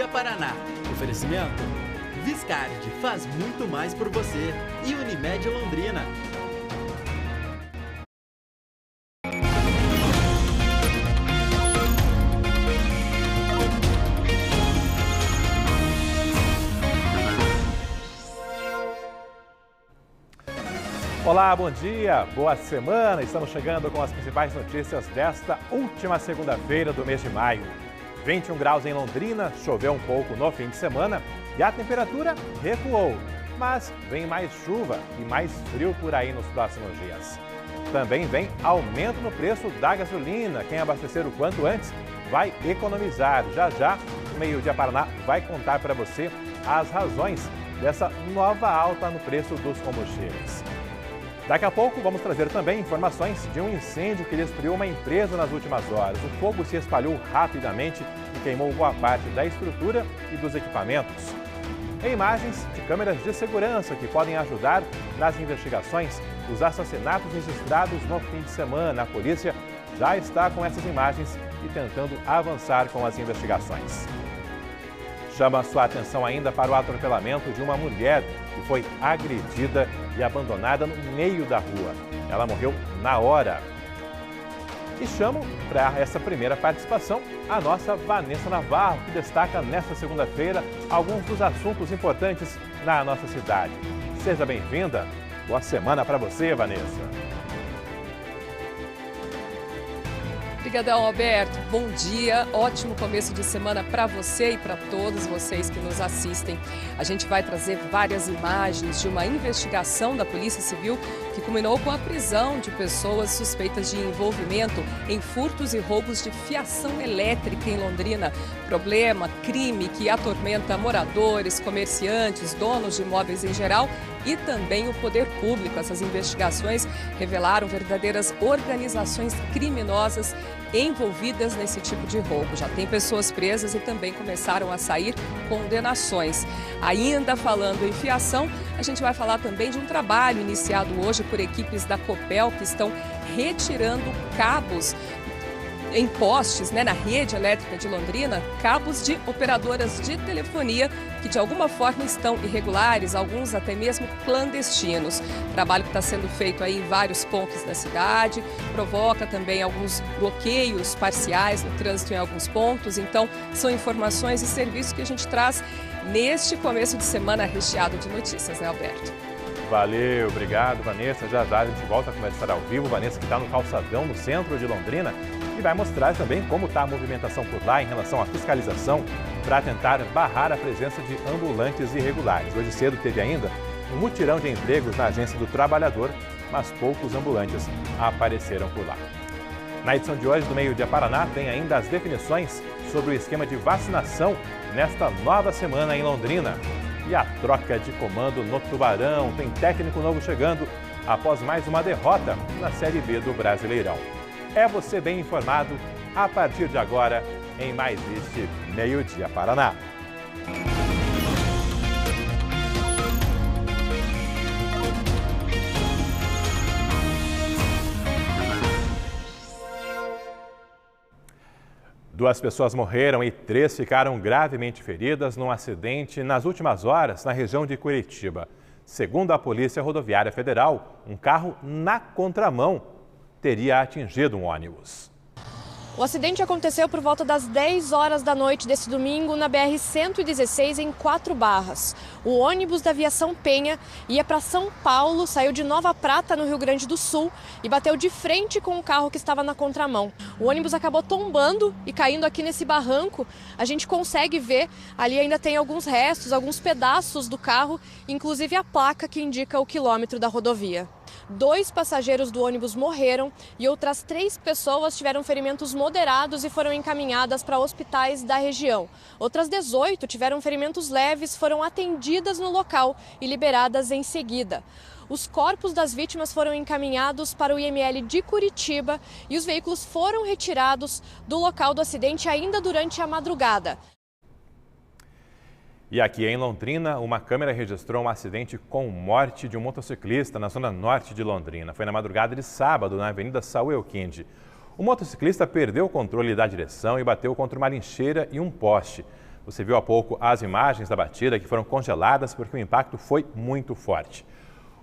Meio-Dia Paraná. Oferecimento? Viscard faz muito mais por você. E Unimed Londrina. Olá, bom dia, boa semana. Estamos chegando com as principais notícias desta última segunda-feira do mês de maio. 21 graus em Londrina, choveu um pouco no fim de semana e a temperatura recuou. Mas vem mais chuva e mais frio por aí nos próximos dias. Também vem aumento no preço da gasolina. Quem abastecer o quanto antes vai economizar. Já já, o Meio-Dia Paraná vai contar para você as razões dessa nova alta no preço dos combustíveis. Daqui a pouco vamos trazer também informações de um incêndio que destruiu uma empresa nas últimas horas. O fogo se espalhou rapidamente e queimou boa parte da estrutura e dos equipamentos. Em imagens de câmeras de segurança que podem ajudar nas investigações dos assassinatos registrados no fim de semana. A polícia já está com essas imagens e tentando avançar com as investigações. Chama sua atenção ainda para o atropelamento de uma mulher que foi agredida e abandonada no meio da rua. Ela morreu na hora. E chamo para essa primeira participação a nossa Vanessa Navarro, que destaca nesta segunda-feira alguns dos assuntos importantes na nossa cidade. Seja bem-vinda. Boa semana para você, Vanessa. Obrigadão, Alberto. Bom dia, ótimo começo de semana para você e para todos vocês que nos assistem. A gente vai trazer várias imagens de uma investigação da Polícia Civil que culminou com a prisão de pessoas suspeitas de envolvimento em furtos e roubos de fiação elétrica em Londrina. Problema, crime que atormenta moradores, comerciantes, donos de imóveis em geral e também o poder público. Essas investigações revelaram verdadeiras organizações criminosas envolvidas nesse tipo de roubo. Já tem pessoas presas e também começaram a sair condenações. Ainda falando em fiação, a gente vai falar também de um trabalho iniciado hoje por equipes da Copel que estão retirando cabos em postes, na rede elétrica de Londrina, cabos de operadoras de telefonia que de alguma forma estão irregulares, alguns até mesmo clandestinos. Trabalho que está sendo feito aí em vários pontos da cidade, provoca também alguns bloqueios parciais no trânsito em alguns pontos. Então, são informações e serviços que a gente traz neste começo de semana recheado de notícias, né, Alberto? Valeu, obrigado, Vanessa. Já a gente volta a conversar ao vivo. Vanessa que está no calçadão, no centro de Londrina, e vai mostrar também como está a movimentação por lá em relação à fiscalização para tentar barrar a presença de ambulantes irregulares. Hoje cedo teve ainda um mutirão de empregos na Agência do Trabalhador, mas poucos ambulantes apareceram por lá. Na edição de hoje do Meio-Dia Paraná tem ainda as definições sobre o esquema de vacinação nesta nova semana em Londrina. E a troca de comando no Tubarão, tem técnico novo chegando após mais uma derrota na Série B do Brasileirão. É você bem informado a partir de agora em mais este Meio-Dia Paraná. Duas pessoas morreram e 3 ficaram gravemente feridas num acidente nas últimas horas na região de Curitiba. Segundo a Polícia Rodoviária Federal, um carro na contramão teria atingido um ônibus. O acidente aconteceu por volta das 10 horas da noite desse domingo na BR-116 em 4 Barras. O ônibus da Aviação Penha ia para São Paulo, saiu de Nova Prata, no Rio Grande do Sul, e bateu de frente com o carro que estava na contramão. O ônibus acabou tombando e caindo aqui nesse barranco. A gente consegue ver, ali ainda tem alguns restos, alguns pedaços do carro, inclusive a placa que indica o quilômetro da rodovia. 2 passageiros do ônibus morreram e outras 3 pessoas tiveram ferimentos moderados e foram encaminhadas para hospitais da região. Outras 18 tiveram ferimentos leves, foram atendidas no local e liberadas em seguida. Os corpos das vítimas foram encaminhados para o IML de Curitiba e os veículos foram retirados do local do acidente ainda durante a madrugada. E aqui em Londrina, uma câmera registrou um acidente com morte de um motociclista na zona norte de Londrina. Foi na madrugada de sábado, na Avenida Saúl Elquinde. O motociclista perdeu o controle da direção e bateu contra uma lincheira e um poste. Você viu há pouco as imagens da batida que foram congeladas porque o impacto foi muito forte.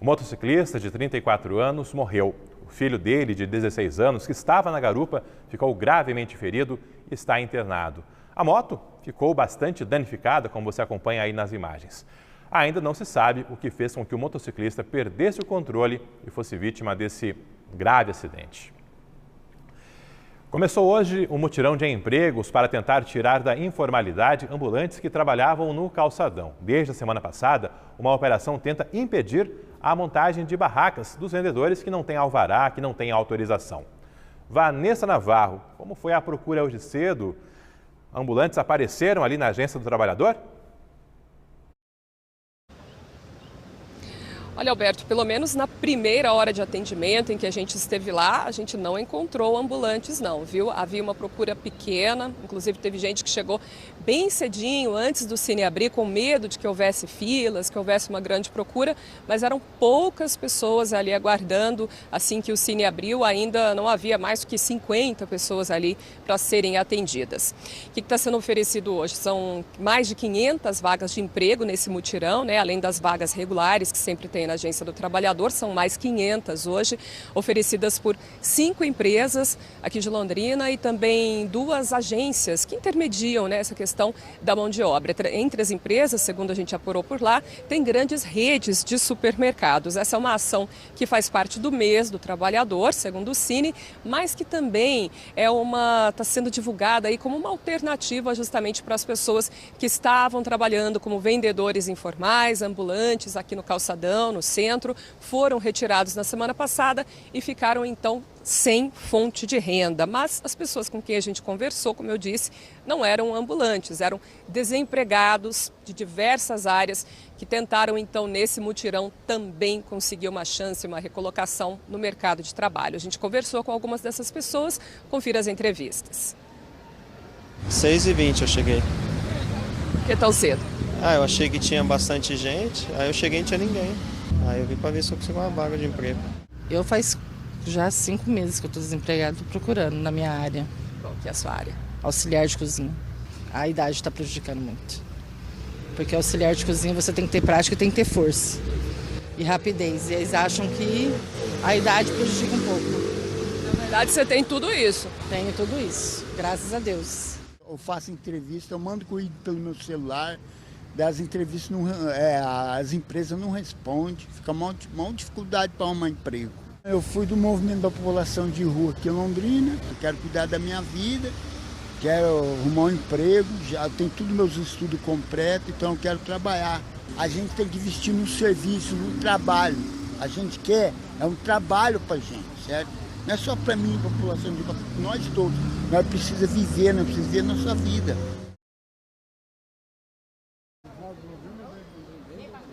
O motociclista de 34 anos morreu. O filho dele, de 16 anos, que estava na garupa, ficou gravemente ferido e está internado. A moto ficou bastante danificada, como você acompanha aí nas imagens. Ainda não se sabe o que fez com que o motociclista perdesse o controle e fosse vítima desse grave acidente. Começou hoje um mutirão de empregos para tentar tirar da informalidade ambulantes que trabalhavam no calçadão. Desde a semana passada, uma operação tenta impedir a montagem de barracas dos vendedores que não têm alvará, que não têm autorização. Vanessa Navarro, como foi a procura hoje cedo? Ambulantes apareceram ali na Agência do Trabalhador? Olha, Alberto, pelo menos na primeira hora de atendimento em que a gente esteve lá, a gente não encontrou ambulantes não, viu? Havia uma procura pequena, inclusive teve gente que chegou bem cedinho, antes do Cine abrir, com medo de que houvesse filas, que houvesse uma grande procura, mas eram poucas pessoas ali aguardando. Assim que o Cine abriu, ainda não havia mais do que 50 pessoas ali para serem atendidas. O que está sendo oferecido hoje? São mais de 500 vagas de emprego nesse mutirão, né? Além das vagas regulares que sempre tem na Agência do Trabalhador, são mais 500 hoje, oferecidas por 5 empresas aqui de Londrina e também 2 agências que intermediam, né, essa questão da mão de obra. Entre as empresas, segundo a gente apurou por lá, tem grandes redes de supermercados. Essa é uma ação que faz parte do mês do trabalhador, segundo o Cine, mas que também está sendo divulgada aí como uma alternativa justamente para as pessoas que estavam trabalhando como vendedores informais, ambulantes aqui no calçadão, no centro, foram retirados na semana passada e ficaram então sem fonte de renda. Mas as pessoas com quem a gente conversou, como eu disse, não eram ambulantes, eram desempregados de diversas áreas que tentaram então nesse mutirão também conseguir uma chance, uma recolocação no mercado de trabalho. A gente conversou com algumas dessas pessoas, confira as entrevistas. 6h20 eu cheguei. Por que tão cedo? Eu achei que tinha bastante gente, aí eu cheguei e não tinha ninguém. Aí eu vim para ver se eu consigo uma vaga de emprego. Eu faz já 5 meses que eu estou desempregado, procurando na minha área. Qual que é a sua área? Auxiliar de cozinha. A idade está prejudicando muito. Porque auxiliar de cozinha você tem que ter prática e tem que ter força. E rapidez. E eles acham que a idade prejudica um pouco. Na verdade você tem tudo isso. Tenho tudo isso, graças a Deus. Eu faço entrevista, eu mando corrido pelo meu celular. Das entrevistas, as empresas não respondem, fica uma dificuldade para arrumar emprego. Eu fui do movimento da população de rua aqui em Londrina, eu quero cuidar da minha vida, quero arrumar um emprego, já tenho tudo meus estudos completos, então eu quero trabalhar. A gente tem que investir no serviço, no trabalho. A gente quer um trabalho para a gente, certo? Não é só para mim, para a população de rua, nós todos. Nós precisamos viver, nós precisamos viver a nossa vida.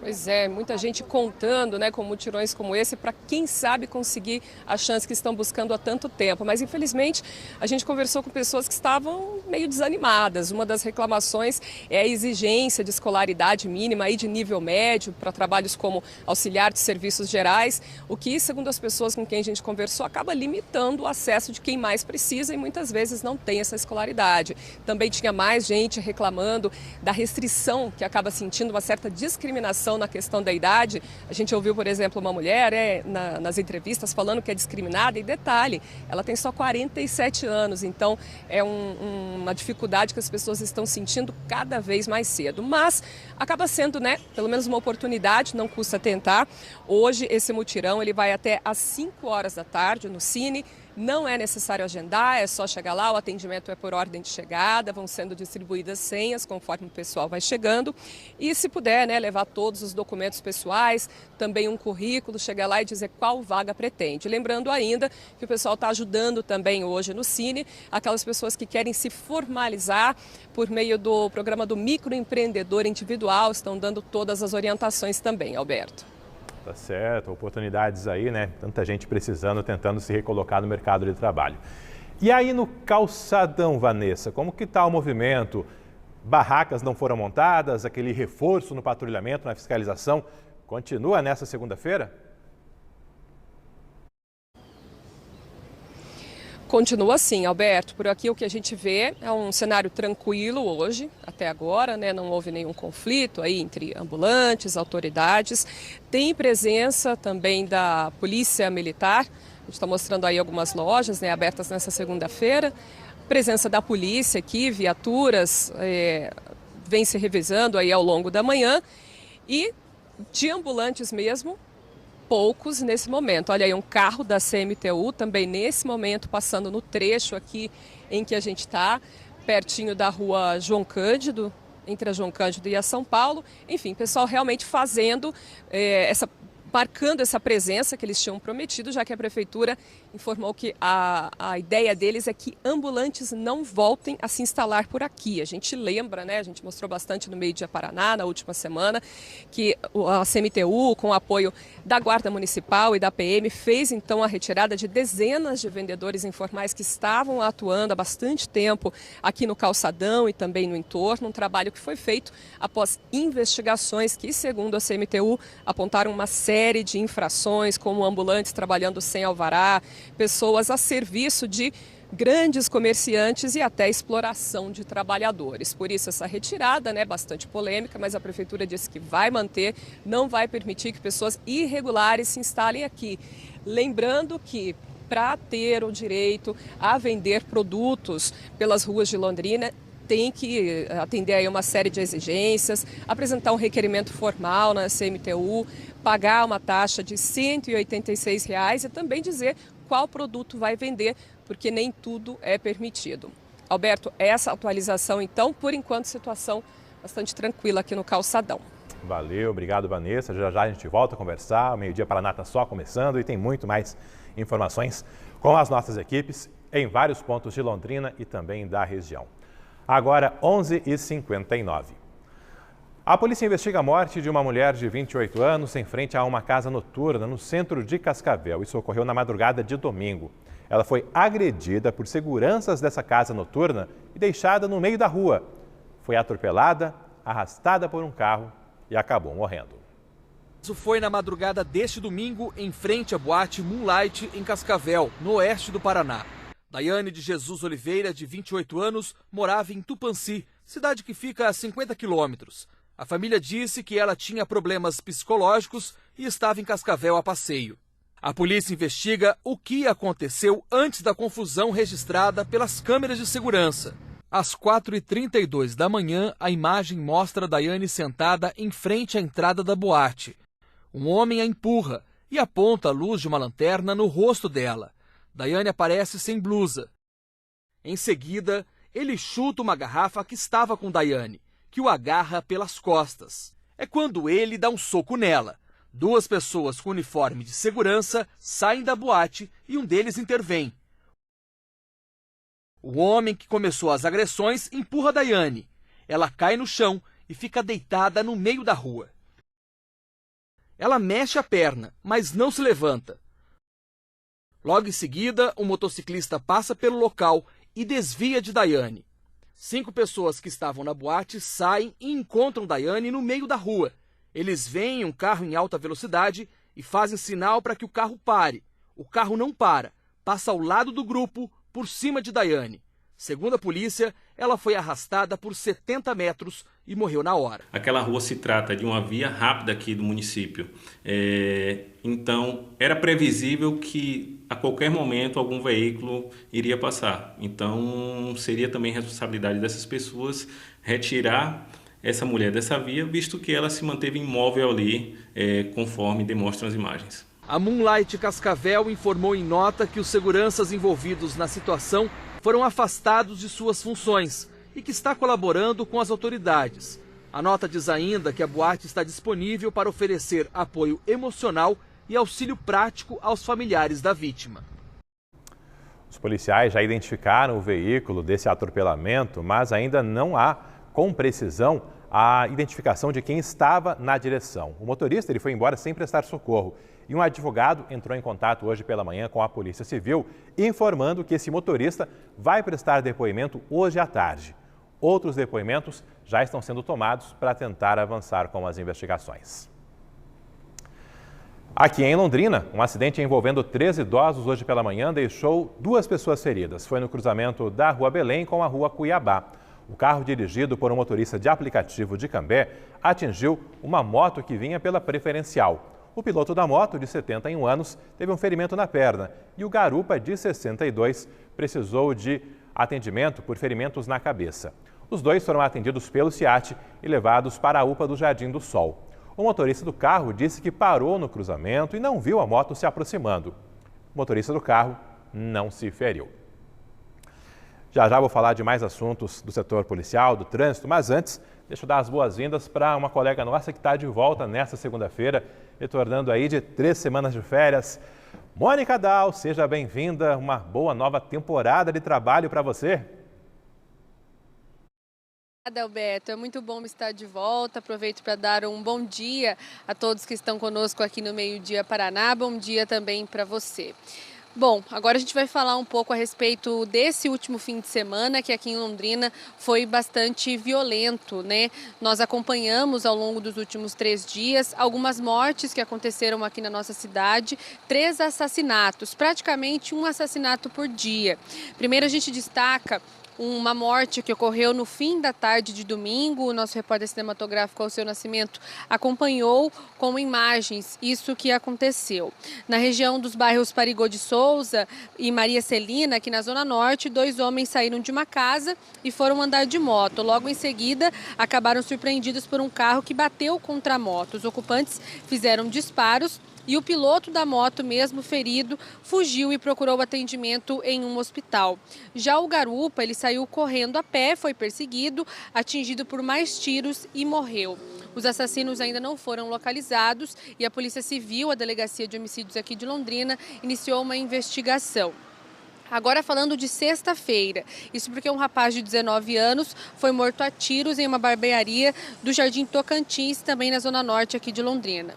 Pois é, muita gente contando, né, com mutirões como esse para quem sabe conseguir a chance que estão buscando há tanto tempo. Mas infelizmente a gente conversou com pessoas que estavam meio desanimadas. Uma das reclamações é a exigência de escolaridade mínima e de nível médio para trabalhos como auxiliar de serviços gerais, o que, segundo as pessoas com quem a gente conversou, acaba limitando o acesso de quem mais precisa e muitas vezes não tem essa escolaridade. Também tinha mais gente reclamando da restrição que acaba sentindo uma certa discriminação na questão da idade. A gente ouviu, por exemplo, uma mulher nas entrevistas falando que é discriminada e detalhe, ela tem só 47 anos, então é uma dificuldade que as pessoas estão sentindo cada vez mais cedo. Mas acaba sendo, né, pelo menos uma oportunidade, não custa tentar. Hoje esse mutirão ele vai até às 5 horas da tarde no Cine. Não é necessário agendar, é só chegar lá, o atendimento é por ordem de chegada, vão sendo distribuídas senhas conforme o pessoal vai chegando. E se puder, né, levar todos os documentos pessoais, também um currículo, chegar lá e dizer qual vaga pretende. Lembrando ainda que o pessoal está ajudando também hoje no Cine, aquelas pessoas que querem se formalizar por meio do programa do microempreendedor individual, estão dando todas as orientações também, Alberto. Tá certo, oportunidades aí, né? Tanta gente precisando, tentando se recolocar no mercado de trabalho. E aí no calçadão, Vanessa, como que está o movimento? Barracas não foram montadas, aquele reforço no patrulhamento, na fiscalização, continua nessa segunda-feira? Continua assim, Alberto. Por aqui o que a gente vê é um cenário tranquilo hoje, até agora, né? Não houve nenhum conflito aí entre ambulantes, autoridades. Tem presença também da Polícia Militar. A gente está mostrando aí algumas lojas, né, abertas nessa segunda-feira. Presença da polícia aqui, viaturas vem se revezando aí ao longo da manhã. E de ambulantes mesmo, poucos nesse momento. Olha aí, um carro da CMTU também nesse momento passando no trecho aqui em que a gente está, pertinho da rua João Cândido, entre a João Cândido e a São Paulo. Enfim, pessoal realmente fazendo marcando essa presença que eles tinham prometido, já que a Prefeitura informou que a ideia deles é que ambulantes não voltem a se instalar por aqui. A gente lembra, né? A gente mostrou bastante no Meio Dia Paraná, na última semana, que a CMTU, com o apoio da Guarda Municipal e da PM, fez então a retirada de dezenas de vendedores informais que estavam atuando há bastante tempo aqui no calçadão e também no entorno, um trabalho que foi feito após investigações que, segundo a CMTU, apontaram uma série de infrações, como ambulantes trabalhando sem alvará, pessoas a serviço de grandes comerciantes e até exploração de trabalhadores. Por isso essa retirada, né, bastante polêmica, mas a Prefeitura disse que vai manter, não vai permitir que pessoas irregulares se instalem aqui. Lembrando que para ter o direito a vender produtos pelas ruas de Londrina, tem que atender aí uma série de exigências, apresentar um requerimento formal na CMTU, pagar uma taxa de R$ 186 e também dizer qual produto vai vender, porque nem tudo é permitido. Alberto, essa atualização, então, por enquanto, situação bastante tranquila aqui no calçadão. Valeu, obrigado, Vanessa. Já já a gente volta a conversar. O Meio Dia Paraná está só começando e tem muito mais informações com as nossas equipes em vários pontos de Londrina e também da região. Agora, 11h59. A polícia investiga a morte de uma mulher de 28 anos em frente a uma casa noturna no centro de Cascavel. Isso ocorreu na madrugada de domingo. Ela foi agredida por seguranças dessa casa noturna e deixada no meio da rua. Foi atropelada, arrastada por um carro e acabou morrendo. Isso foi na madrugada deste domingo em frente à boate Moonlight em Cascavel, no oeste do Paraná. Daiane de Jesus Oliveira, de 28 anos, morava em Tupãssi, cidade que fica a 50 quilômetros. A família disse que ela tinha problemas psicológicos e estava em Cascavel a passeio. A polícia investiga o que aconteceu antes da confusão registrada pelas câmeras de segurança. Às 4h32 da manhã, a imagem mostra Daiane sentada em frente à entrada da boate. Um homem a empurra e aponta a luz de uma lanterna no rosto dela. Daiane aparece sem blusa. Em seguida, ele chuta uma garrafa que estava com Daiane, que o agarra pelas costas. É quando ele dá um soco nela. Duas pessoas com uniforme de segurança saem da boate e um deles intervém. O homem que começou as agressões empurra Daiane. Ela cai no chão e fica deitada no meio da rua. Ela mexe a perna, mas não se levanta. Logo em seguida, um motociclista passa pelo local e desvia de Daiane. 5 pessoas que estavam na boate saem e encontram Daiane no meio da rua. Eles veem um carro em alta velocidade e fazem sinal para que o carro pare. O carro não para, passa ao lado do grupo, por cima de Daiane. Segundo a polícia, ela foi arrastada por 70 metros e morreu na hora. Aquela rua se trata de uma via rápida aqui do município. Então, era previsível que a qualquer momento algum veículo iria passar. Então, seria também responsabilidade dessas pessoas retirar essa mulher dessa via, visto que ela se manteve imóvel ali, conforme demonstram as imagens. A Moonlight Cascavel informou em nota que os seguranças envolvidos na situação foram afastados de suas funções e que está colaborando com as autoridades. A nota diz ainda que a boate está disponível para oferecer apoio emocional e auxílio prático aos familiares da vítima. Os policiais já identificaram o veículo desse atropelamento, mas ainda não há, com precisão, a identificação de quem estava na direção. O motorista foi embora sem prestar socorro e um advogado entrou em contato hoje pela manhã com a Polícia Civil, informando que esse motorista vai prestar depoimento hoje à tarde. Outros depoimentos já estão sendo tomados para tentar avançar com as investigações. Aqui em Londrina, um acidente envolvendo 3 idosos hoje pela manhã deixou 2 pessoas feridas. Foi no cruzamento da Rua Belém com a Rua Cuiabá. O carro, dirigido por um motorista de aplicativo de Cambé, atingiu uma moto que vinha pela preferencial. O piloto da moto, de 71 anos, teve um ferimento na perna e o garupa, de 62, precisou de atendimento por ferimentos na cabeça. Os 2 foram atendidos pelo SIAT e levados para a UPA do Jardim do Sol. O motorista do carro disse que parou no cruzamento e não viu a moto se aproximando. O motorista do carro não se feriu. Já vou falar de mais assuntos do setor policial, do trânsito, mas antes, deixa eu dar as boas-vindas para uma colega nossa que está de volta nesta segunda-feira, retornando aí de 3 semanas de férias. Mônica Dal, seja bem-vinda, uma boa nova temporada de trabalho para você. Obrigada, Alberto. É muito bom estar de volta. Aproveito para dar um bom dia a todos que estão conosco aqui no Meio-Dia Paraná. Bom dia também para você. Bom, agora a gente vai falar um pouco a respeito desse último fim de semana, que aqui em Londrina foi bastante violento, né? Nós acompanhamos ao longo dos últimos 3 dias algumas mortes que aconteceram aqui na nossa cidade, 3 assassinatos, praticamente um assassinato por dia. Primeiro a gente destaca uma morte que ocorreu no fim da tarde de domingo. O nosso repórter cinematográfico Alceu Nascimento acompanhou com imagens isso que aconteceu. Na região dos bairros Parigô de Souza e Maria Celina, aqui na Zona Norte, 2 homens saíram de uma casa e foram andar de moto. Logo em seguida, acabaram surpreendidos por um carro que bateu contra a moto. Os ocupantes fizeram disparos e o piloto da moto, mesmo ferido, fugiu e procurou atendimento em um hospital. Já o garupa, ele saiu correndo a pé, foi perseguido, atingido por mais tiros e morreu. Os assassinos ainda não foram localizados e a Polícia Civil, a Delegacia de Homicídios aqui de Londrina, iniciou uma investigação. Agora falando de sexta-feira, isso porque um rapaz de 19 anos foi morto a tiros em uma barbearia do Jardim Tocantins, também na Zona Norte aqui de Londrina.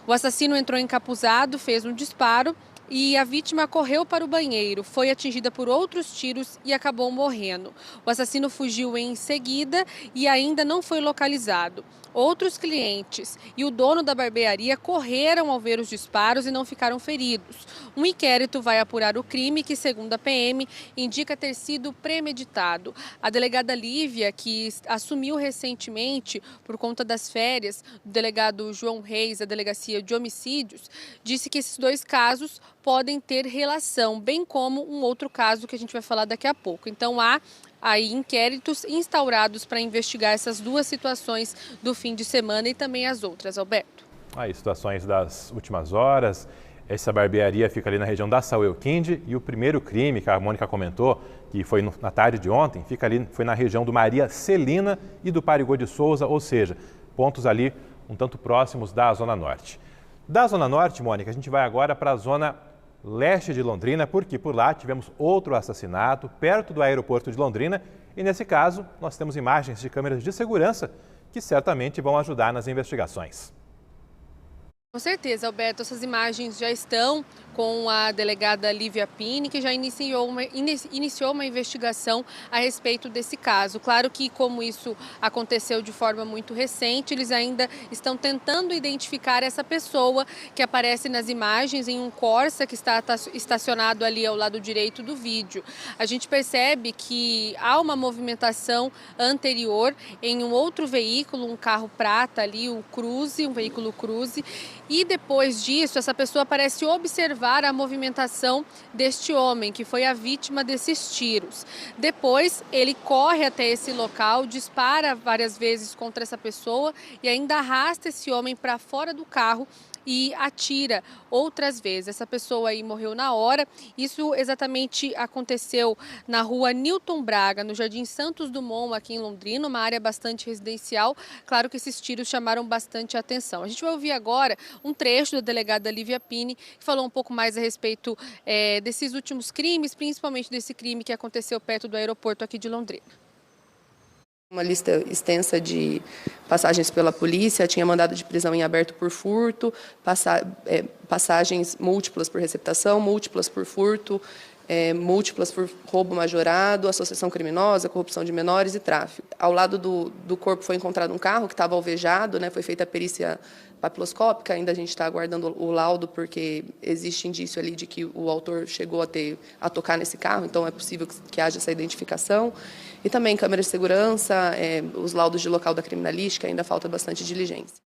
O assassino entrou encapuzado, fez um disparo e a vítima correu para o banheiro, foi atingida por outros tiros e acabou morrendo. O assassino fugiu em seguida e ainda não foi localizado. Outros clientes e o dono da barbearia correram ao ver os disparos e não ficaram feridos. Um inquérito vai apurar o crime que, segundo a PM, indica ter sido premeditado. A delegada Lívia, que assumiu recentemente por conta das férias do delegado João Reis, da Delegacia de Homicídios, disse que esses 2 casos podem ter relação, bem como um outro caso que a gente vai falar daqui a pouco. Então há aí inquéritos instaurados para investigar essas 2 situações do fim de semana e também as outras, Alberto. Aí, situações das últimas horas. Essa barbearia fica ali na região da Saúl Quinde e o primeiro crime que a Mônica comentou, que foi na tarde de ontem, foi na região do Maria Celina e do Parigô de Souza, ou seja, pontos ali um tanto próximos da Zona Norte. Da Zona Norte, Mônica, a gente vai agora para a Zona Leste de Londrina, porque por lá tivemos outro assassinato perto do aeroporto de Londrina e, nesse caso, nós temos imagens de câmeras de segurança que certamente vão ajudar nas investigações. Com certeza, Alberto, essas imagens já estão com a delegada Lívia Pini, que já iniciou uma investigação a respeito desse caso. Claro que, como isso aconteceu de forma muito recente, eles ainda estão tentando identificar essa pessoa que aparece nas imagens em um Corsa que está estacionado ali ao lado direito do vídeo. A gente percebe que há uma movimentação anterior em um outro veículo, um carro prata ali, um veículo Cruze. E depois disso, essa pessoa parece observar a movimentação deste homem, que foi a vítima desses tiros. Depois, ele corre até esse local, dispara várias vezes contra essa pessoa e ainda arrasta esse homem para fora do carro e atira outras vezes. Essa pessoa aí morreu na hora. Isso exatamente aconteceu na rua Newton Braga, no Jardim Santos Dumont, aqui em Londrina, uma área bastante residencial. Claro que esses tiros chamaram bastante atenção. A gente vai ouvir agora um trecho da delegada Lívia Pini, que falou um pouco mais a respeito desses últimos crimes, principalmente desse crime que aconteceu perto do aeroporto aqui de Londrina. Uma lista extensa de passagens pela polícia, tinha mandado de prisão em aberto por furto, passagens múltiplas por receptação, múltiplas por furto, múltiplas por roubo majorado, associação criminosa, corrupção de menores e tráfico. Ao lado do corpo foi encontrado um carro que estava alvejado, né, foi feita a perícia papiloscópica, ainda a gente está aguardando o laudo, porque existe indício ali de que o autor chegou a tocar nesse carro, então é possível que haja essa identificação. E também câmeras de segurança, os laudos de local da criminalística, ainda falta bastante diligência.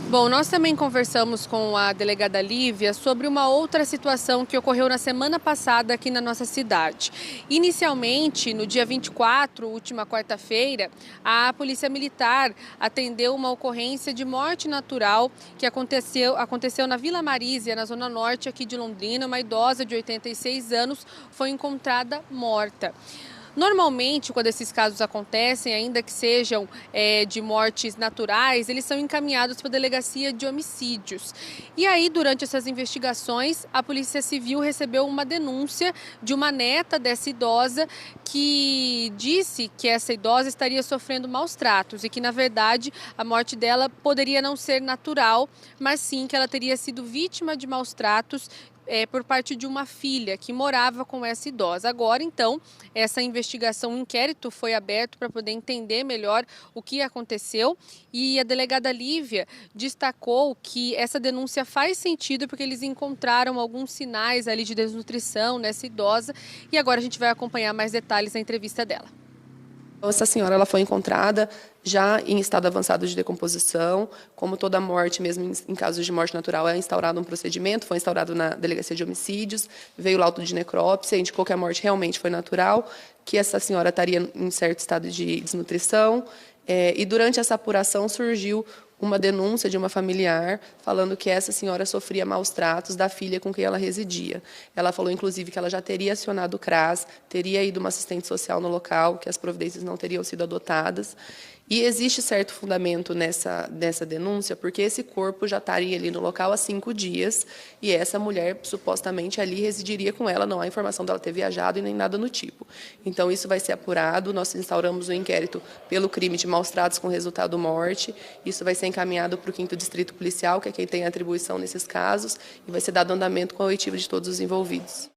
Bom, nós também conversamos com a delegada Lívia sobre uma outra situação que ocorreu na semana passada aqui na nossa cidade. Inicialmente, no dia 24, última quarta-feira, a Polícia Militar atendeu uma ocorrência de morte natural que aconteceu na Vila Marísia, na zona norte aqui de Londrina. Uma idosa de 86 anos foi encontrada morta. Normalmente, quando esses casos acontecem, ainda que sejam de mortes naturais, eles são encaminhados para a Delegacia de Homicídios. E aí, durante essas investigações, a Polícia Civil recebeu uma denúncia de uma neta dessa idosa que disse que essa idosa estaria sofrendo maus tratos e que, na verdade, a morte dela poderia não ser natural, mas sim que ela teria sido vítima de maus tratos por parte de uma filha que morava com essa idosa. Agora, então, essa investigação, um inquérito foi aberto para poder entender melhor o que aconteceu, e a delegada Lívia destacou que essa denúncia faz sentido porque eles encontraram alguns sinais ali de desnutrição nessa idosa, e agora a gente vai acompanhar mais detalhes na entrevista dela. Essa senhora ela foi encontrada já em estado avançado de decomposição. Como toda morte, mesmo em casos de morte natural, é instaurado um procedimento, foi instaurado na Delegacia de Homicídios, veio o laudo de necrópsia, indicou que a morte realmente foi natural, que essa senhora estaria em certo estado de desnutrição, e durante essa apuração surgiu uma denúncia de uma familiar falando que essa senhora sofria maus tratos da filha com quem ela residia. Ela falou, inclusive, que ela já teria acionado o CRAS, teria ido uma assistente social no local, que as providências não teriam sido adotadas. E existe certo fundamento nessa denúncia, porque esse corpo já estaria ali no local há 5 dias e essa mulher supostamente ali residiria com ela, não há informação dela ter viajado e nem nada no tipo. Então isso vai ser apurado, nós instauramos um inquérito pelo crime de maus tratos com resultado morte, isso vai ser encaminhado para o 5º Distrito Policial, que é quem tem atribuição nesses casos, e vai ser dado andamento com a oitiva de todos os envolvidos.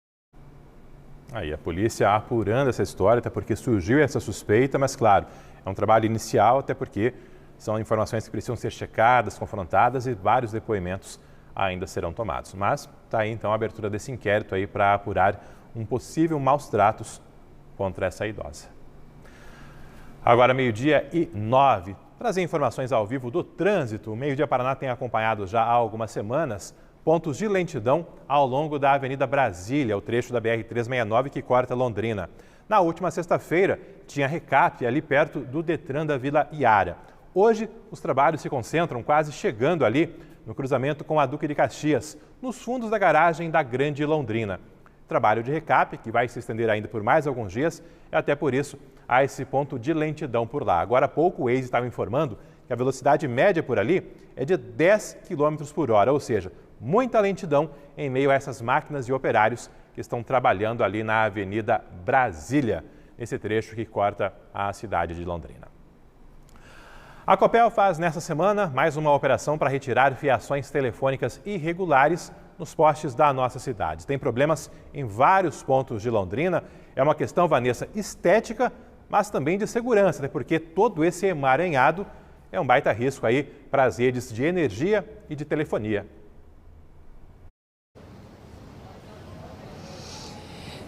Aí a polícia apurando essa história, até porque surgiu essa suspeita, mas claro, é um trabalho inicial, até porque são informações que precisam ser checadas, confrontadas e vários depoimentos ainda serão tomados. Mas está aí então a abertura desse inquérito aí para apurar um possível maus tratos contra essa idosa. Agora 12h09, trazer informações ao vivo do trânsito. O Meio Dia Paraná tem acompanhado já há algumas semanas pontos de lentidão ao longo da Avenida Brasília, o trecho da BR-369 que corta Londrina. Na última sexta-feira, tinha recap ali perto do Detran da Vila Iara. Hoje, os trabalhos se concentram quase chegando ali no cruzamento com a Duque de Caxias, nos fundos da garagem da Grande Londrina. Trabalho de recap, que vai se estender ainda por mais alguns dias, e até por isso há esse ponto de lentidão por lá. Agora há pouco o Waze estava informando que a velocidade média por ali é de 10 km por hora, ou seja, muita lentidão em meio a essas máquinas e operários que estão trabalhando ali na Avenida Brasília, nesse trecho que corta a cidade de Londrina. A Copel faz nesta semana mais uma operação para retirar fiações telefônicas irregulares nos postes da nossa cidade. Tem problemas em vários pontos de Londrina. É uma questão, Vanessa, estética, mas também de segurança, né? Porque todo esse emaranhado é um baita risco aí para as redes de energia e de telefonia.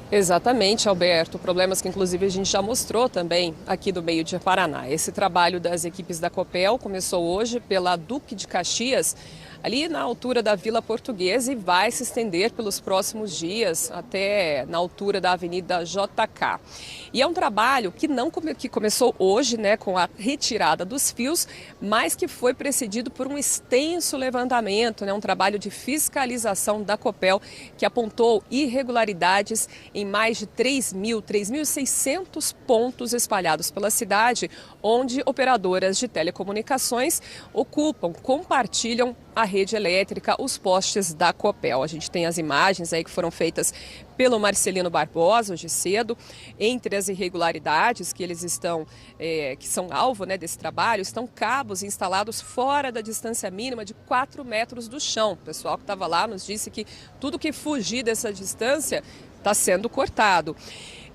Exatamente, Alberto. Problemas que, inclusive, a gente já mostrou também aqui do Meio Dia Paraná. Esse trabalho das equipes da Copel começou hoje pela Duque de Caxias, ali na altura da Vila Portuguesa, e vai se estender pelos próximos dias até na altura da Avenida JK. E é um trabalho que começou hoje, né, com a retirada dos fios, mas que foi precedido por um extenso levantamento, né, um trabalho de fiscalização da Copel que apontou irregularidades em mais de 3.600 pontos espalhados pela cidade, onde operadoras de telecomunicações compartilham a rede elétrica, os postes da Copel. A gente tem as imagens aí que foram feitas pelo Marcelino Barbosa hoje cedo. Entre as irregularidades que eles estão, que são alvo, né, desse trabalho, estão cabos instalados fora da distância mínima de 4 metros do chão. O pessoal que estava lá nos disse que tudo que fugir dessa distância está sendo cortado.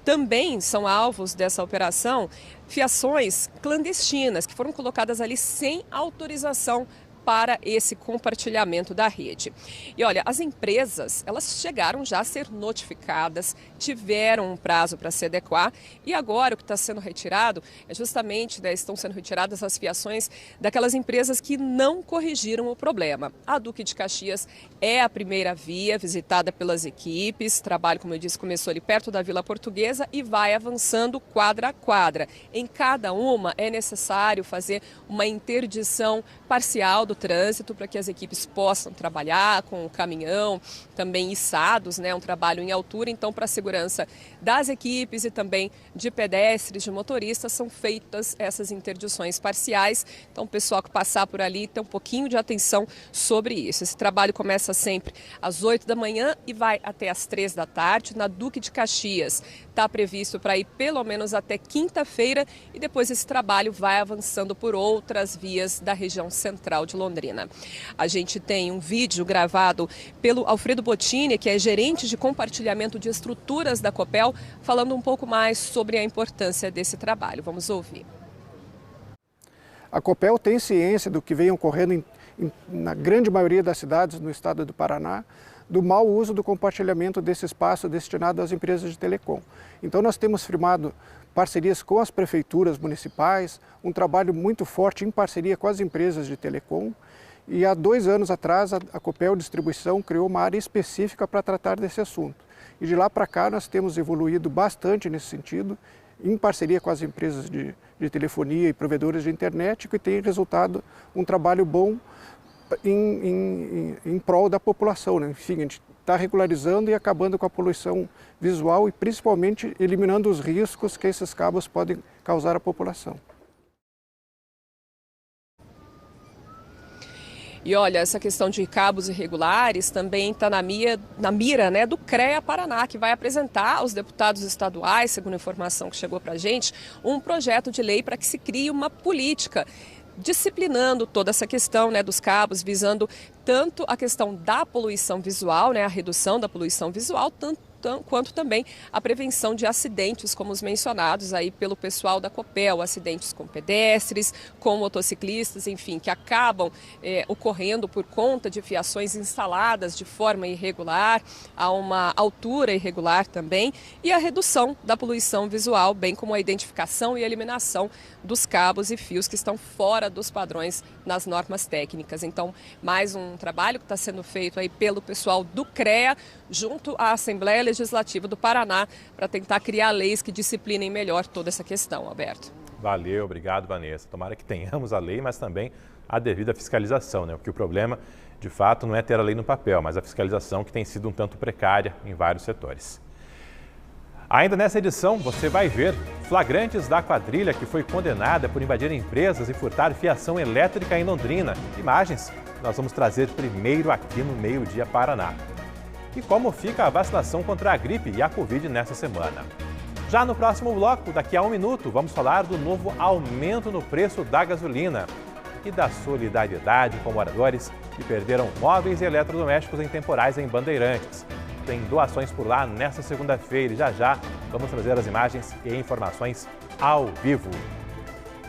Também são alvos dessa operação fiações clandestinas que foram colocadas ali sem autorização para esse compartilhamento da rede. E olha, as empresas, elas chegaram já a ser notificadas, tiveram um prazo para se adequar e agora o que está sendo retirado é justamente, estão sendo retiradas as fiações daquelas empresas que não corrigiram o problema. A Duque de Caxias é a primeira via visitada pelas equipes, o trabalho, como eu disse, começou ali perto da Vila Portuguesa e vai avançando quadra a quadra. Em cada uma é necessário fazer uma interdição parcial do trânsito para que as equipes possam trabalhar com o caminhão, também içados, um trabalho em altura. Então, para a segurança das equipes e também de pedestres, de motoristas, são feitas essas interdições parciais. Então, o pessoal que passar por ali tem um pouquinho de atenção sobre isso. Esse trabalho começa sempre às 8 da manhã e vai até às 3 da tarde na Duque de Caxias. Está previsto para ir pelo menos até quinta-feira e depois esse trabalho vai avançando por outras vias da região central de Londrina. A gente tem um vídeo gravado pelo Alfredo Bottini, que é gerente de compartilhamento de estruturas da Copel, falando um pouco mais sobre a importância desse trabalho. Vamos ouvir. A Copel tem ciência do que vem ocorrendo na grande maioria das cidades no estado do Paraná, do mau uso do compartilhamento desse espaço destinado às empresas de telecom. Então nós temos firmado parcerias com as prefeituras municipais, um trabalho muito forte em parceria com as empresas de telecom. E há 2 anos atrás a Copel Distribuição criou uma área específica para tratar desse assunto. E de lá para cá nós temos evoluído bastante nesse sentido, em parceria com as empresas de telefonia e provedores de internet, que tem resultado um trabalho bom em prol da população. Enfim, a gente está regularizando e acabando com a poluição visual e principalmente eliminando os riscos que esses cabos podem causar à população. E olha, essa questão de cabos irregulares também está na mira do CREA Paraná, que vai apresentar aos deputados estaduais, segundo a informação que chegou para a gente, um projeto de lei para que se crie uma política disciplinando toda essa questão dos cabos, visando tanto a questão da poluição visual, a redução da poluição visual, quanto também a prevenção de acidentes, como os mencionados aí pelo pessoal da Copel, acidentes com pedestres, com motociclistas, enfim, que acabam ocorrendo por conta de fiações instaladas de forma irregular, a uma altura irregular também, e a redução da poluição visual, bem como a identificação e eliminação dos cabos e fios que estão fora dos padrões nas normas técnicas. Então, mais um trabalho que está sendo feito aí pelo pessoal do CREA, junto à Assembleia Legislativa do Paraná, para tentar criar leis que disciplinem melhor toda essa questão, Alberto. Valeu, obrigado, Vanessa. Tomara que tenhamos a lei, mas também a devida fiscalização, Porque o problema, de fato, não é ter a lei no papel, mas a fiscalização que tem sido um tanto precária em vários setores. Ainda nessa edição, você vai ver flagrantes da quadrilha que foi condenada por invadir empresas e furtar fiação elétrica em Londrina. Imagens que nós vamos trazer primeiro aqui no Meio Dia Paraná. E como fica a vacinação contra a gripe e a Covid nessa semana. Já no próximo bloco, daqui a 1 minuto, vamos falar do novo aumento no preço da gasolina e da solidariedade com moradores que perderam móveis e eletrodomésticos em temporais em Bandeirantes. Tem doações por lá nesta segunda-feira e já vamos trazer as imagens e informações ao vivo.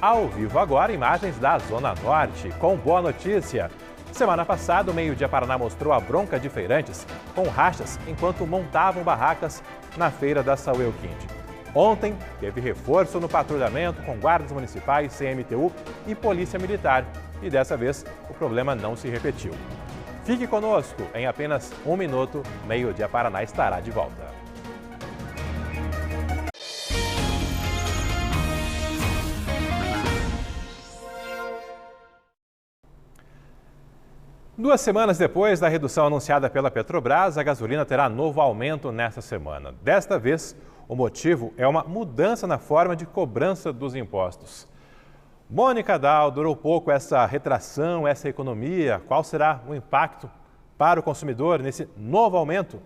Ao vivo agora, imagens da Zona Norte, com boa notícia. Semana passada, o Meio Dia Paraná mostrou a bronca de feirantes com rachas enquanto montavam barracas na feira da Saueu Quinte. Ontem, teve reforço no patrulhamento com guardas municipais, CMTU e Polícia Militar. E dessa vez, o problema não se repetiu. Fique conosco, em apenas 1 minuto, Meio Dia Paraná estará de volta. Duas semanas depois da redução anunciada pela Petrobras, a gasolina terá novo aumento nesta semana. Desta vez, o motivo é uma mudança na forma de cobrança dos impostos. Mônica Dal, durou pouco essa retração, essa economia? Qual será o impacto para o consumidor nesse novo aumento?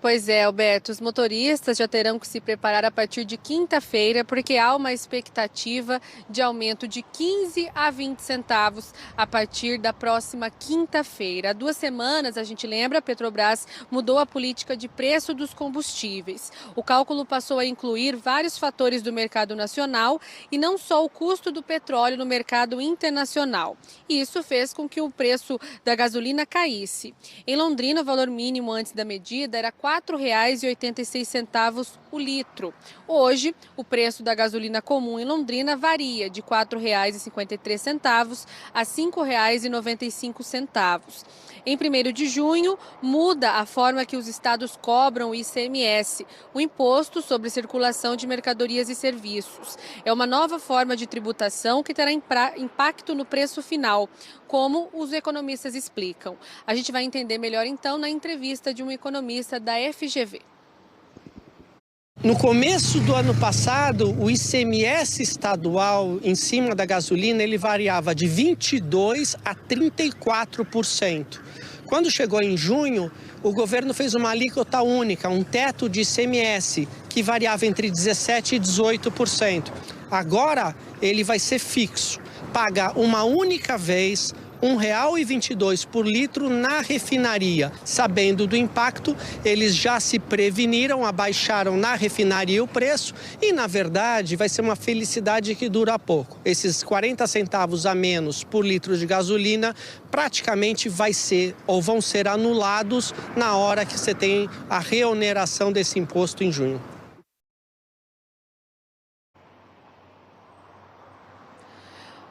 Pois é, Alberto, os motoristas já terão que se preparar a partir de quinta-feira, porque há uma expectativa de aumento de 15 a 20 centavos a partir da próxima quinta-feira. Há 2 semanas, a gente lembra, a Petrobras mudou a política de preço dos combustíveis. O cálculo passou a incluir vários fatores do mercado nacional e não só o custo do petróleo no mercado internacional. E isso fez com que o preço da gasolina caísse. Em Londrina, o valor mínimo antes da medida era R$ 4,86 o litro. Hoje, o preço da gasolina comum em Londrina varia de R$ 4,53 a R$ 5,95. Em 1º de junho, muda a forma que os estados cobram o ICMS, o Imposto sobre Circulação de Mercadorias e Serviços. É uma nova forma de tributação que terá impacto no preço final, como os economistas explicam. A gente vai entender melhor então na entrevista de um economista da FGV. No começo do ano passado, o ICMS estadual em cima da gasolina ele variava de 22% a 34%. Quando chegou em junho, o governo fez uma alíquota única, um teto de ICMS, que variava entre 17% e 18%. Agora, ele vai ser fixo, paga uma única vez R$ 1,22 por litro na refinaria. Sabendo do impacto, eles já se preveniram, abaixaram na refinaria o preço e, na verdade, vai ser uma felicidade que dura pouco. Esses 40 centavos a menos por litro de gasolina praticamente vão ser anulados na hora que você tem a reoneração desse imposto em junho.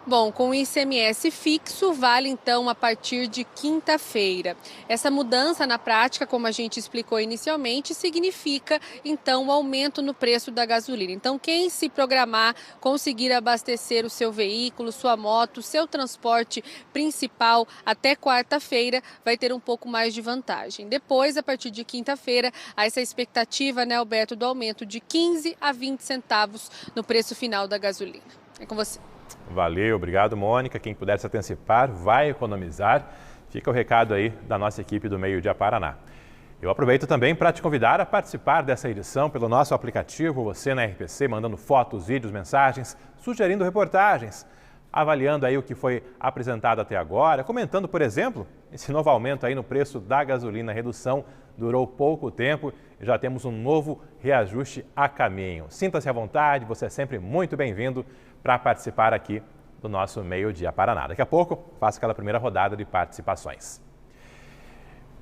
Bom, com o ICMS fixo, vale então a partir de quinta-feira. Essa mudança na prática, como a gente explicou inicialmente, significa então um aumento no preço da gasolina. Então, quem se programar, conseguir abastecer o seu veículo, sua moto, seu transporte principal até quarta-feira, vai ter um pouco mais de vantagem. Depois, a partir de quinta-feira, há essa expectativa, né, Alberto, do aumento de 15 a 20 centavos no preço final da gasolina. É com você. Valeu, obrigado, Mônica. Quem puder se antecipar vai economizar. Fica o recado aí da nossa equipe do Meio Dia Paraná. Eu aproveito também para te convidar a participar dessa edição pelo nosso aplicativo, você na RPC, mandando fotos, vídeos, mensagens, sugerindo reportagens, avaliando aí o que foi apresentado até agora, comentando, por exemplo, esse novo aumento aí no preço da gasolina. A redução durou pouco tempo e já temos um novo reajuste a caminho. Sinta-se à vontade, você é sempre muito bem-vindo para participar aqui do nosso Meio Dia Paraná. Daqui a pouco, faço aquela primeira rodada de participações.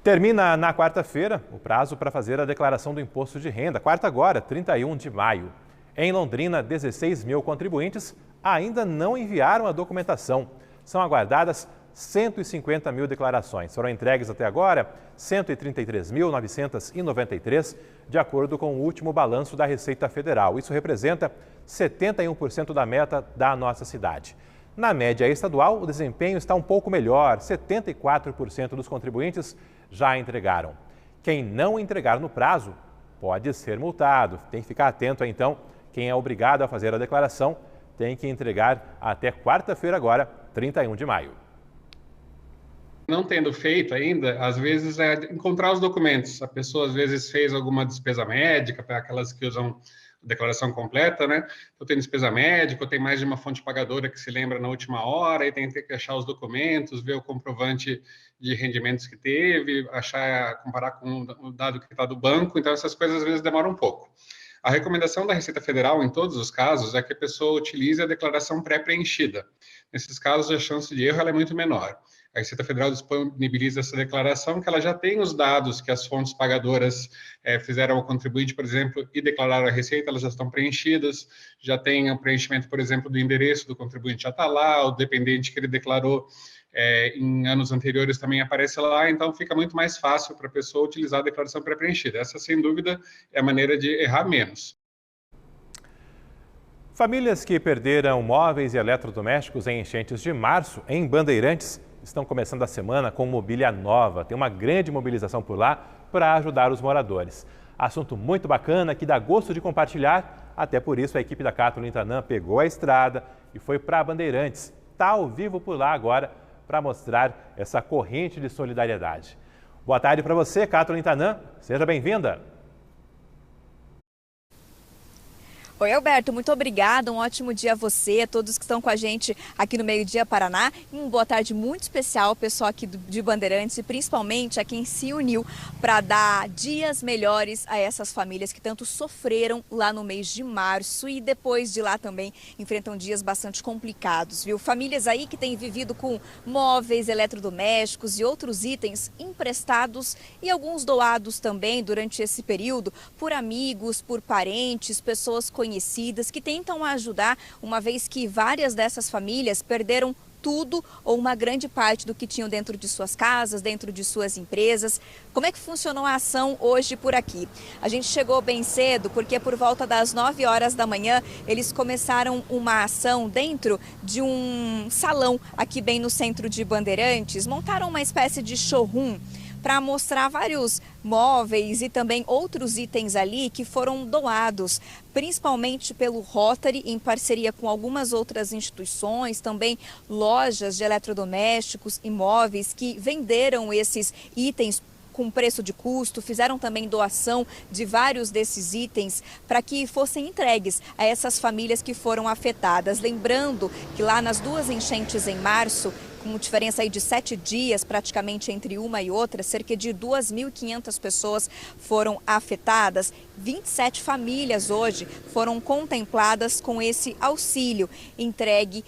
Termina na quarta-feira o prazo para fazer a declaração do imposto de renda. Quarta agora, 31 de maio. Em Londrina, 16 mil contribuintes ainda não enviaram a documentação. São aguardadas 150 mil declarações. Foram entregues até agora 133.993, de acordo com o último balanço da Receita Federal. Isso representa 71% da meta da nossa cidade. Na média estadual, o desempenho está um pouco melhor. 74% dos contribuintes já entregaram. Quem não entregar no prazo pode ser multado. Tem que ficar atento, então. Quem é obrigado a fazer a declaração tem que entregar até quarta-feira agora, 31 de maio. Não tendo feito ainda, às vezes é encontrar os documentos. A pessoa às vezes fez alguma despesa médica, para aquelas que usam declaração completa, né? Então tem despesa médica, tem mais de uma fonte pagadora que se lembra na última hora e tem que achar os documentos, ver o comprovante de rendimentos que teve, comparar com o dado que está do banco. Então essas coisas às vezes demoram um pouco. A recomendação da Receita Federal, em todos os casos, é que a pessoa utilize a declaração pré-preenchida. Nesses casos, a chance de erro ela é muito menor. A Receita Federal disponibiliza essa declaração, que ela já tem os dados que as fontes pagadoras fizeram ao contribuinte, por exemplo, e declararam a receita, elas já estão preenchidas, já tem o preenchimento, por exemplo, do endereço do contribuinte já está lá, o dependente que ele declarou em anos anteriores também aparece lá, então fica muito mais fácil para a pessoa utilizar a declaração pré-preenchida. Essa, sem dúvida, é a maneira de errar menos. Famílias que perderam móveis e eletrodomésticos em enchentes de março, em Bandeirantes, estão começando a semana com mobília nova. Tem uma grande mobilização por lá para ajudar os moradores. Assunto muito bacana que dá gosto de compartilhar. Até por isso a equipe da Cátulo Intanã pegou a estrada e foi para Bandeirantes. Está ao vivo por lá agora para mostrar essa corrente de solidariedade. Boa tarde para você, Catherine Tanã. Seja bem-vinda. Oi, Alberto, muito obrigada, um ótimo dia a você, a todos que estão com a gente aqui no Meio Dia Paraná. E uma boa tarde muito especial ao pessoal aqui de Bandeirantes e principalmente a quem se uniu para dar dias melhores a essas famílias que tanto sofreram lá no mês de março e depois de lá também enfrentam dias bastante complicados, viu? Famílias aí que têm vivido com móveis, eletrodomésticos e outros itens emprestados e alguns doados também durante esse período por amigos, por parentes, pessoas conhecidas que tentam ajudar, uma vez que várias dessas famílias perderam tudo ou uma grande parte do que tinham dentro de suas casas, dentro de suas empresas. Como é que funcionou a ação hoje por aqui? A gente chegou bem cedo porque por volta das 9 horas da manhã eles começaram uma ação dentro de um salão aqui bem no centro de Bandeirantes. Montaram uma espécie de showroom para mostrar vários móveis e também outros itens ali que foram doados, principalmente pelo Rotary, em parceria com algumas outras instituições, também lojas de eletrodomésticos e móveis que venderam esses itens com preço de custo, fizeram também doação de vários desses itens para que fossem entregues a essas famílias que foram afetadas. Lembrando que lá nas duas enchentes em março, com diferença aí de 7 dias praticamente entre uma e outra, cerca de 2.500 pessoas foram afetadas. 27 famílias hoje foram contempladas com esse auxílio entregue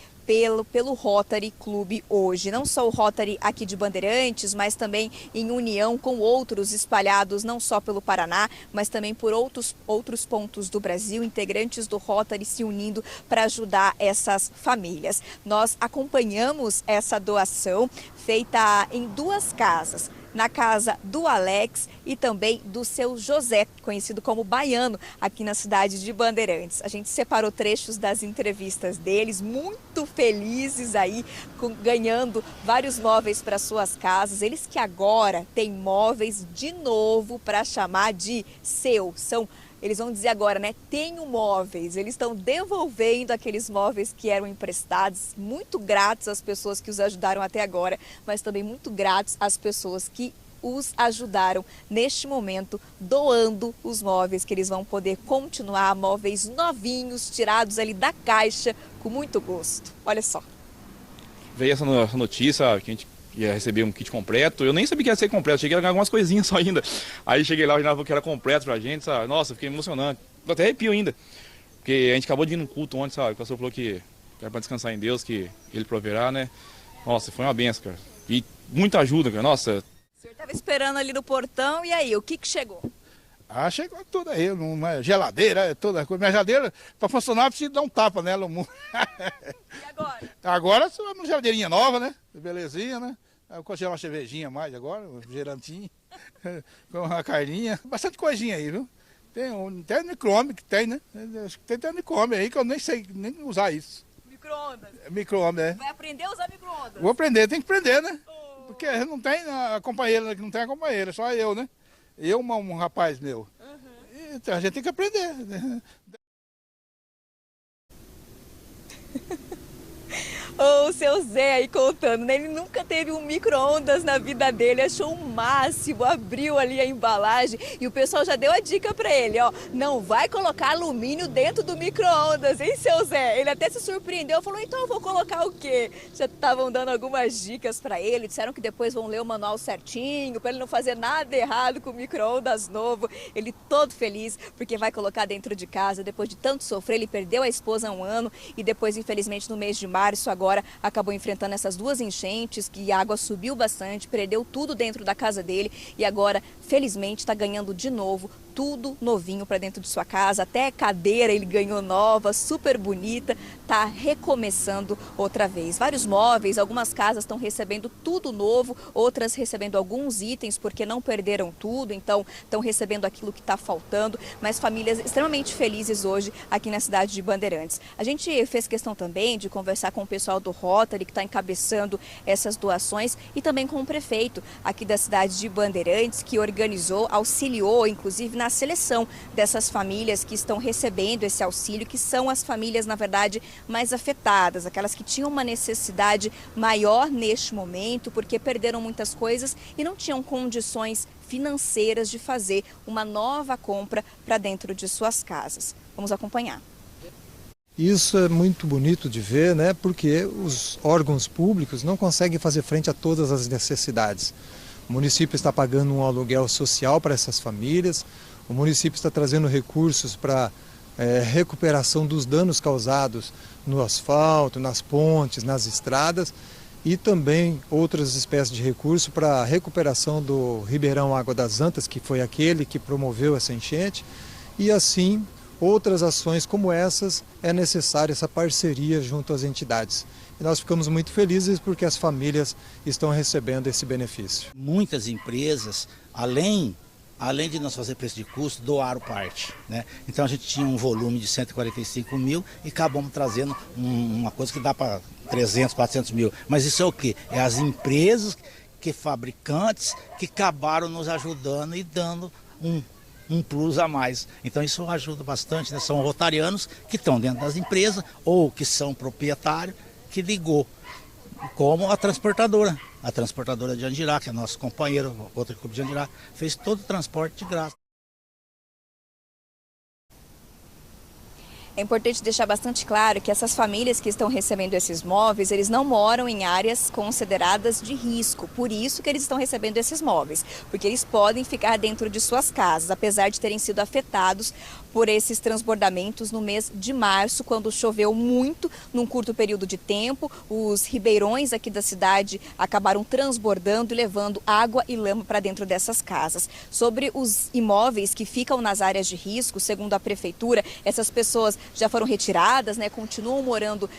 pelo Rotary Clube hoje. Não só o Rotary aqui de Bandeirantes, mas também em união com outros espalhados não só pelo Paraná, mas também por outros pontos do Brasil, integrantes do Rotary se unindo para ajudar essas famílias. Nós acompanhamos essa doação feita em 2 casas. Na casa do Alex e também do seu José, conhecido como Baiano, aqui na cidade de Bandeirantes. A gente separou trechos das entrevistas deles, muito felizes aí, ganhando vários móveis para suas casas. Eles que agora têm móveis de novo para chamar de seu. Eles vão dizer agora, né? Tenho móveis. Eles estão devolvendo aqueles móveis que eram emprestados. Muito gratos às pessoas que os ajudaram até agora, mas também muito gratos às pessoas que os ajudaram neste momento, doando os móveis que eles vão poder continuar, móveis novinhos, tirados ali da caixa, com muito gosto. Olha só. Veio essa notícia que a gente ia receber um kit completo. Eu nem sabia que ia ser completo, cheguei a ganhar algumas coisinhas só ainda. Aí cheguei lá e falou que era completo pra gente, sabe? Nossa, fiquei emocionante. Eu até arrepio ainda. Porque a gente acabou de ir num culto ontem, sabe? O pastor falou que era pra descansar em Deus, que ele proverá, né? Nossa, foi uma benção, cara. E muita ajuda, cara. Nossa. O senhor estava esperando ali no portão, e aí, o que chegou? Chegou tudo aí, uma geladeira, toda coisa. Minha geladeira, para funcionar, precisa dar um tapa nela. E agora? Agora, é uma geladeirinha nova, né? Belezinha, né? Eu consigo uma cervejinha mais agora, um gerantinho, com uma carninha. Bastante coisinha aí, viu? Tem micro-ondas que tem, né? Acho que tem micro-ondas aí que eu nem sei nem usar isso. Micro-ondas? Micro-ondas, é. Vai aprender a usar micro-ondas? Vou aprender, tem que aprender, né? Porque não tem a companheira, não tem a companheira, só eu, né? Eu, um rapaz meu. Então, a gente tem que aprender. O seu Zé aí contando, né? Ele nunca teve um micro-ondas na vida dele, achou o máximo, abriu ali a embalagem e o pessoal já deu a dica pra ele, ó, não vai colocar alumínio dentro do micro-ondas, hein, seu Zé? Ele até se surpreendeu, falou, então eu vou colocar o quê? Já estavam dando algumas dicas pra ele, disseram que depois vão ler o manual certinho, pra ele não fazer nada errado com o micro-ondas novo. Ele todo feliz, porque vai colocar dentro de casa, depois de tanto sofrer, ele perdeu a esposa há 1 ano e depois, infelizmente, no mês de março, agora acabou enfrentando essas 2 enchentes, que a água subiu bastante, perdeu tudo dentro da casa dele e agora, felizmente, está ganhando de novo tudo novinho para dentro de sua casa, até cadeira ele ganhou nova, super bonita, tá recomeçando outra vez. Vários móveis, algumas casas estão recebendo tudo novo, outras recebendo alguns itens porque não perderam tudo, então estão recebendo aquilo que está faltando, mas famílias extremamente felizes hoje aqui na cidade de Bandeirantes. A gente fez questão também de conversar com o pessoal do Rotary, que está encabeçando essas doações, e também com o prefeito aqui da cidade de Bandeirantes, que organizou, auxiliou, inclusive na seleção dessas famílias que estão recebendo esse auxílio, que são as famílias, na verdade, mais afetadas, aquelas que tinham uma necessidade maior neste momento, porque perderam muitas coisas e não tinham condições financeiras de fazer uma nova compra para dentro de suas casas. Vamos acompanhar. Isso é muito bonito de ver, né? Porque os órgãos públicos não conseguem fazer frente a todas as necessidades. O município está pagando um aluguel social para essas famílias, o município está trazendo recursos para recuperação dos danos causados no asfalto, nas pontes, nas estradas, e também outras espécies de recursos para a recuperação do Ribeirão Água das Antas, que foi aquele que promoveu essa enchente, e assim outras ações como essas é necessária essa parceria junto às entidades. E nós ficamos muito felizes porque as famílias estão recebendo esse benefício. Muitas empresas, além de nós fazer preço de custo, doaram parte, né? Então a gente tinha um volume de 145 mil e acabamos trazendo uma coisa que dá para 300, 400 mil. Mas isso é o quê? É as empresas, fabricantes, que acabaram nos ajudando e dando um plus a mais. Então isso ajuda bastante, né? São rotarianos que estão dentro das empresas ou que são proprietários, que ligou, como a transportadora de Andirá, que é nosso companheiro, outro clube de Andirá, fez todo o transporte de graça. É importante deixar bastante claro que essas famílias que estão recebendo esses móveis, eles não moram em áreas consideradas de risco. Por isso que eles estão recebendo esses móveis, porque eles podem ficar dentro de suas casas, apesar de terem sido afetados por esses transbordamentos no mês de março, quando choveu muito num curto período de tempo. Os ribeirões aqui da cidade acabaram transbordando e levando água e lama para dentro dessas casas. Sobre os imóveis que ficam nas áreas de risco, segundo a prefeitura, essas pessoas já foram retiradas, né? Continuam morando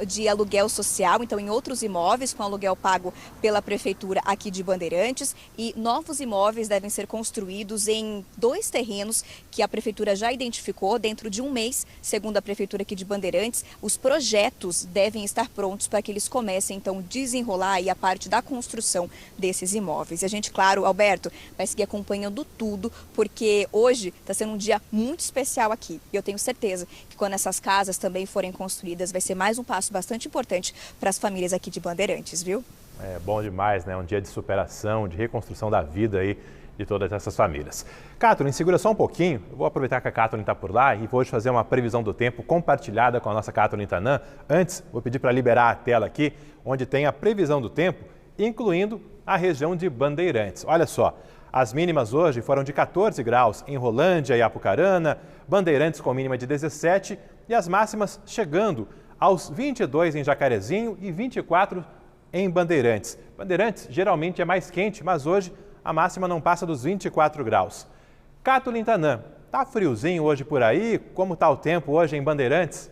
de aluguel social, então em outros imóveis com aluguel pago pela prefeitura aqui de Bandeirantes, e novos imóveis devem ser construídos em 2 terrenos que a prefeitura já identificou. Dentro de um mês, segundo a prefeitura aqui de Bandeirantes, os projetos devem estar prontos para que eles comecem então a desenrolar aí a parte da construção desses imóveis. E a gente, claro, Alberto, vai seguir acompanhando tudo, porque hoje está sendo um dia muito especial aqui. E eu tenho certeza que quando essas casas também forem construídas, vai ser mais um passo bastante importante para as famílias aqui de Bandeirantes, viu? É bom demais, né? Um dia de superação, de reconstrução da vida aí de todas essas famílias. Kathleen, segura só um pouquinho. Eu vou aproveitar que a Kathleen está por lá e vou hoje fazer uma previsão do tempo compartilhada com a nossa Kathleen Tanã. Antes, vou pedir para liberar a tela aqui, onde tem a previsão do tempo, incluindo a região de Bandeirantes. Olha só, as mínimas hoje foram de 14 graus em Rolândia e Apucarana, Bandeirantes com mínima de 17 e as máximas chegando aos 22 em Jacarezinho e 24 em Bandeirantes. Bandeirantes geralmente é mais quente, mas hoje a máxima não passa dos 24 graus. Kathleen Tanã, tá friozinho hoje por aí? Como tá o tempo hoje em Bandeirantes?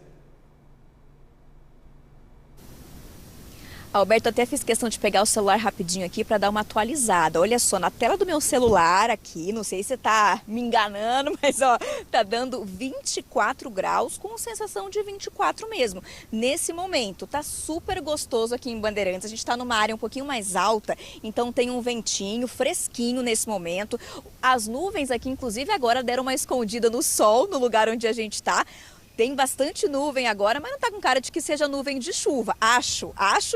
Alberto, até fiz questão de pegar o celular rapidinho aqui para dar uma atualizada. Olha só, na tela do meu celular aqui, não sei se você tá me enganando, mas ó, tá dando 24 graus com sensação de 24 mesmo. Nesse momento, tá super gostoso aqui em Bandeirantes. A gente tá numa área um pouquinho mais alta, então tem um ventinho fresquinho nesse momento. As nuvens aqui, inclusive, agora deram uma escondida no sol, no lugar onde a gente tá. Tem bastante nuvem agora, mas não está com cara de que seja nuvem de chuva. Acho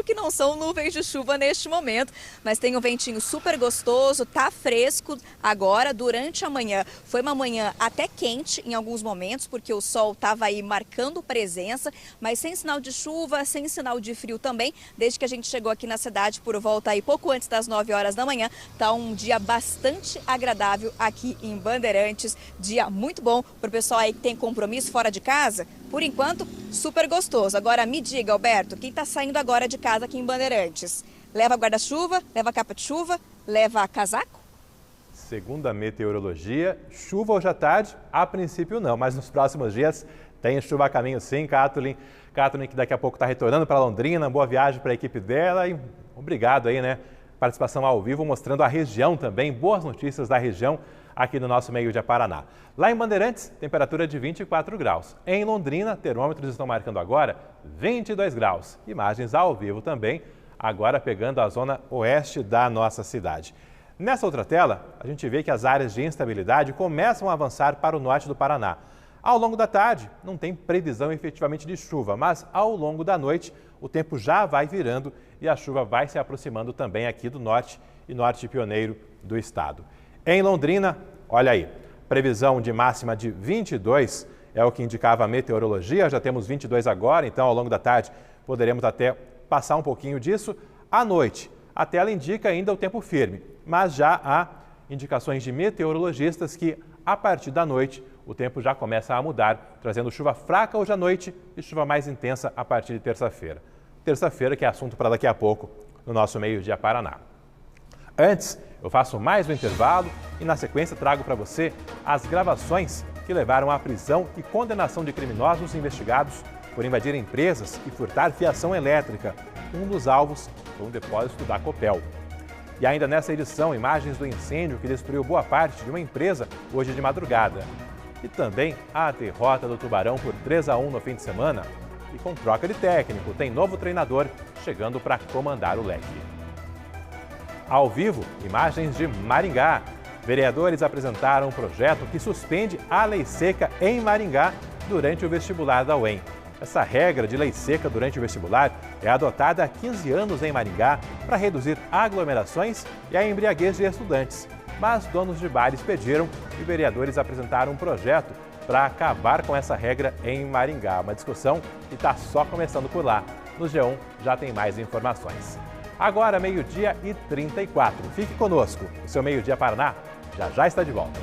que não são nuvens de chuva neste momento, mas tem um ventinho super gostoso, tá fresco agora durante a manhã. Foi uma manhã até quente em alguns momentos, porque o sol estava aí marcando presença, mas sem sinal de chuva, sem sinal de frio também. Desde que a gente chegou aqui na cidade por volta aí pouco antes das 9 horas da manhã, tá um dia bastante agradável aqui em Bandeirantes. Dia muito bom para o pessoal aí que tem compromisso fora de casa. Por enquanto, super gostoso. Agora me diga, Alberto, quem está saindo agora de casa aqui em Bandeirantes? Leva guarda-chuva, leva capa de chuva, leva casaco? Segundo a meteorologia, chuva hoje à tarde, a princípio não, mas nos próximos dias tem chuva a caminho sim, Kathleen. Kathleen que daqui a pouco está retornando para Londrina, boa viagem para a equipe dela e obrigado aí, né? Participação ao vivo, mostrando a região também, boas notícias da região aqui no nosso meio de Paraná. Lá em Bandeirantes, temperatura de 24 graus. Em Londrina, termômetros estão marcando agora 22 graus. Imagens ao vivo também, agora pegando a zona oeste da nossa cidade. Nessa outra tela, a gente vê que as áreas de instabilidade começam a avançar para o norte do Paraná. Ao longo da tarde, não tem previsão efetivamente de chuva, mas ao longo da noite, o tempo já vai virando e a chuva vai se aproximando também aqui do norte e norte pioneiro do estado. Em Londrina, olha aí, previsão de máxima de 22 é o que indicava a meteorologia, já temos 22 agora, então ao longo da tarde poderemos até passar um pouquinho disso. À noite, a tela indica ainda o tempo firme, mas já há indicações de meteorologistas que a partir da noite o tempo já começa a mudar, trazendo chuva fraca hoje à noite e chuva mais intensa a partir de terça-feira. Terça-feira que é assunto para daqui a pouco no nosso Meio Dia Paraná. Antes, eu faço mais um intervalo e na sequência trago para você as gravações que levaram à prisão e condenação de criminosos investigados por invadir empresas e furtar fiação elétrica. Um dos alvos foi um depósito da Copel. E ainda nessa edição, imagens do incêndio que destruiu boa parte de uma empresa hoje de madrugada. E também a derrota do Tubarão por 3-1 no fim de semana. E com troca de técnico, tem novo treinador chegando para comandar o leque. Ao vivo, imagens de Maringá. Vereadores apresentaram um projeto que suspende a lei seca em Maringá durante o vestibular da UEM. Essa regra de lei seca durante o vestibular é adotada há 15 anos em Maringá para reduzir aglomerações e a embriaguez de estudantes. Mas donos de bares pediram e vereadores apresentaram um projeto para acabar com essa regra em Maringá. Uma discussão que está só começando por lá. No G1 já tem mais informações. Agora, 12h34. Fique conosco. O seu Meio Dia Paraná já está de volta.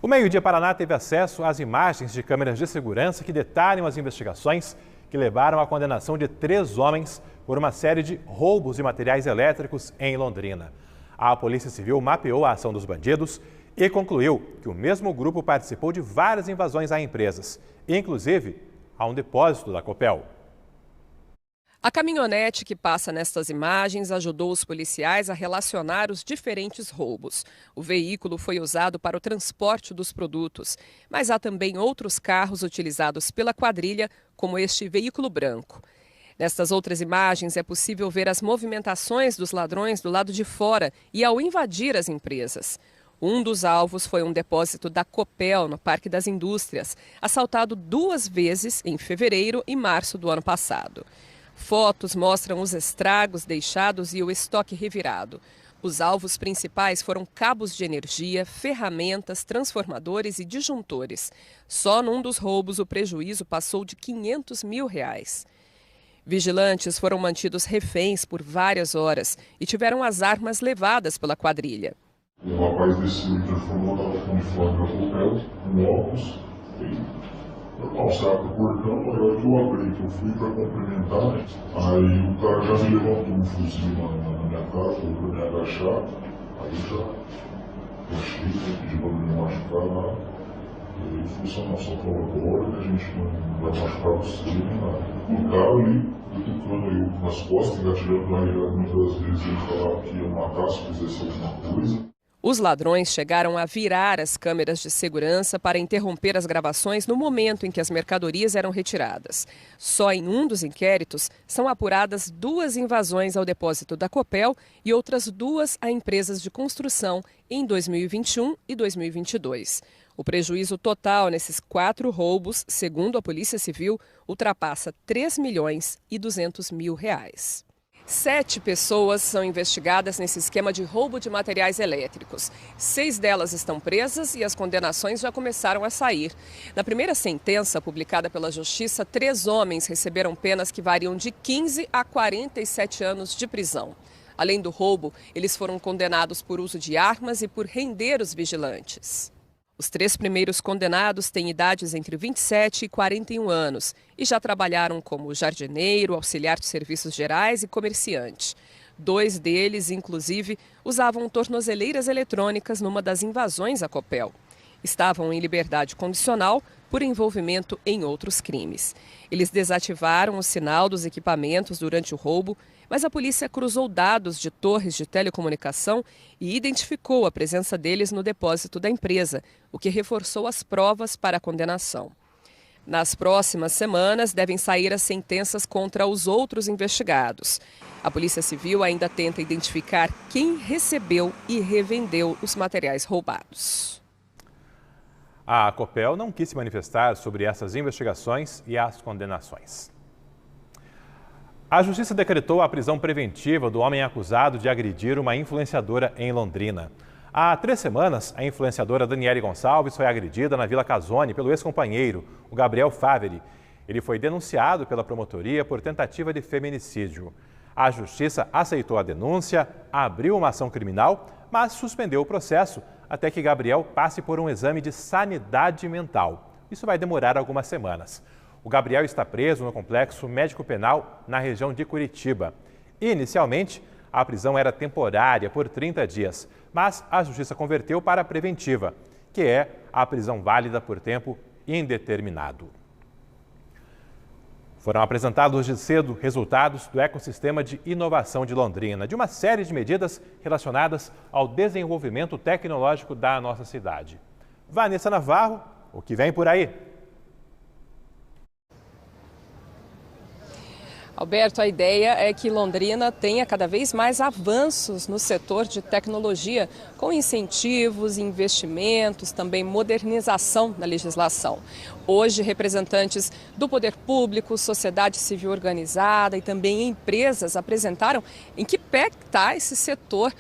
O Meio Dia Paraná teve acesso às imagens de câmeras de segurança que detalham as investigações que levaram à condenação de 3 homens por uma série de roubos de materiais elétricos em Londrina. A Polícia Civil mapeou a ação dos bandidos e concluiu que o mesmo grupo participou de várias invasões a empresas, inclusive a um depósito da Copel. A caminhonete que passa nestas imagens ajudou os policiais a relacionar os diferentes roubos. O veículo foi usado para o transporte dos produtos, mas há também outros carros utilizados pela quadrilha, como este veículo branco. Nestas outras imagens é possível ver as movimentações dos ladrões do lado de fora e ao invadir as empresas. Um dos alvos foi um depósito da Copel, no Parque das Indústrias, assaltado 2 vezes em fevereiro e março do ano passado. Fotos mostram os estragos deixados e o estoque revirado. Os alvos principais foram cabos de energia, ferramentas, transformadores e disjuntores. Só num dos roubos o prejuízo passou de R$500 mil. Vigilantes foram mantidos reféns por várias horas e tiveram as armas levadas pela quadrilha. O rapaz desceu e transformou o telefone de fora da Copel, um óculos, normal, você abre o portão, na hora que eu abri, que eu fui para cumprimentar, aí o cara já me levantou um fuzil na minha casa, eu fui me agachar, aí já achei, pedi para me machucar lá, e ele falou assim, nossa, agora, a gente não vai machucar você, nem nada. O cara ali, cutucando eu nas costas, engatilhando na ele muitas vezes, ele falava que ia matar se fizesse alguma coisa. Os ladrões chegaram a virar as câmeras de segurança para interromper as gravações no momento em que as mercadorias eram retiradas. Só em um dos inquéritos são apuradas 2 invasões ao depósito da Copel e outras 2 a empresas de construção em 2021 e 2022. O prejuízo total nesses 4 roubos, segundo a Polícia Civil, ultrapassa R$3.200.000. 7 pessoas são investigadas nesse esquema de roubo de materiais elétricos. 6 delas estão presas e as condenações já começaram a sair. Na primeira sentença publicada pela Justiça, 3 homens receberam penas que variam de 15 a 47 anos de prisão. Além do roubo, eles foram condenados por uso de armas e por render os vigilantes. Os 3 primeiros condenados têm idades entre 27 e 41 anos e já trabalharam como jardineiro, auxiliar de serviços gerais e comerciante. 2 deles, inclusive, usavam tornozeleiras eletrônicas numa das invasões à Copel. Estavam em liberdade condicional por envolvimento em outros crimes. Eles desativaram o sinal dos equipamentos durante o roubo, mas a polícia cruzou dados de torres de telecomunicação e identificou a presença deles no depósito da empresa, o que reforçou as provas para a condenação. Nas próximas semanas, devem sair as sentenças contra os outros investigados. A Polícia Civil ainda tenta identificar quem recebeu e revendeu os materiais roubados. A Copel não quis se manifestar sobre essas investigações e as condenações. A Justiça decretou a prisão preventiva do homem acusado de agredir uma influenciadora em Londrina. Há 3 semanas, a influenciadora Daniele Gonçalves foi agredida na Vila Casone pelo ex-companheiro, o Gabriel Faveri. Ele foi denunciado pela promotoria por tentativa de feminicídio. A Justiça aceitou a denúncia, abriu uma ação criminal, mas suspendeu o processo até que Gabriel passe por um exame de sanidade mental. Isso vai demorar algumas semanas. O Gabriel está preso no Complexo Médico Penal, na região de Curitiba. Inicialmente, a prisão era temporária por 30 dias, mas a Justiça converteu para a preventiva, que é a prisão válida por tempo indeterminado. Foram apresentados hoje cedo resultados do ecossistema de inovação de Londrina, de uma série de medidas relacionadas ao desenvolvimento tecnológico da nossa cidade. Vanessa Navarro, o que vem por aí? Alberto, a ideia é que Londrina tenha cada vez mais avanços no setor de tecnologia, com incentivos, investimentos, também modernização na legislação. Hoje, representantes do poder público, sociedade civil organizada e também empresas apresentaram em que pé está esse setor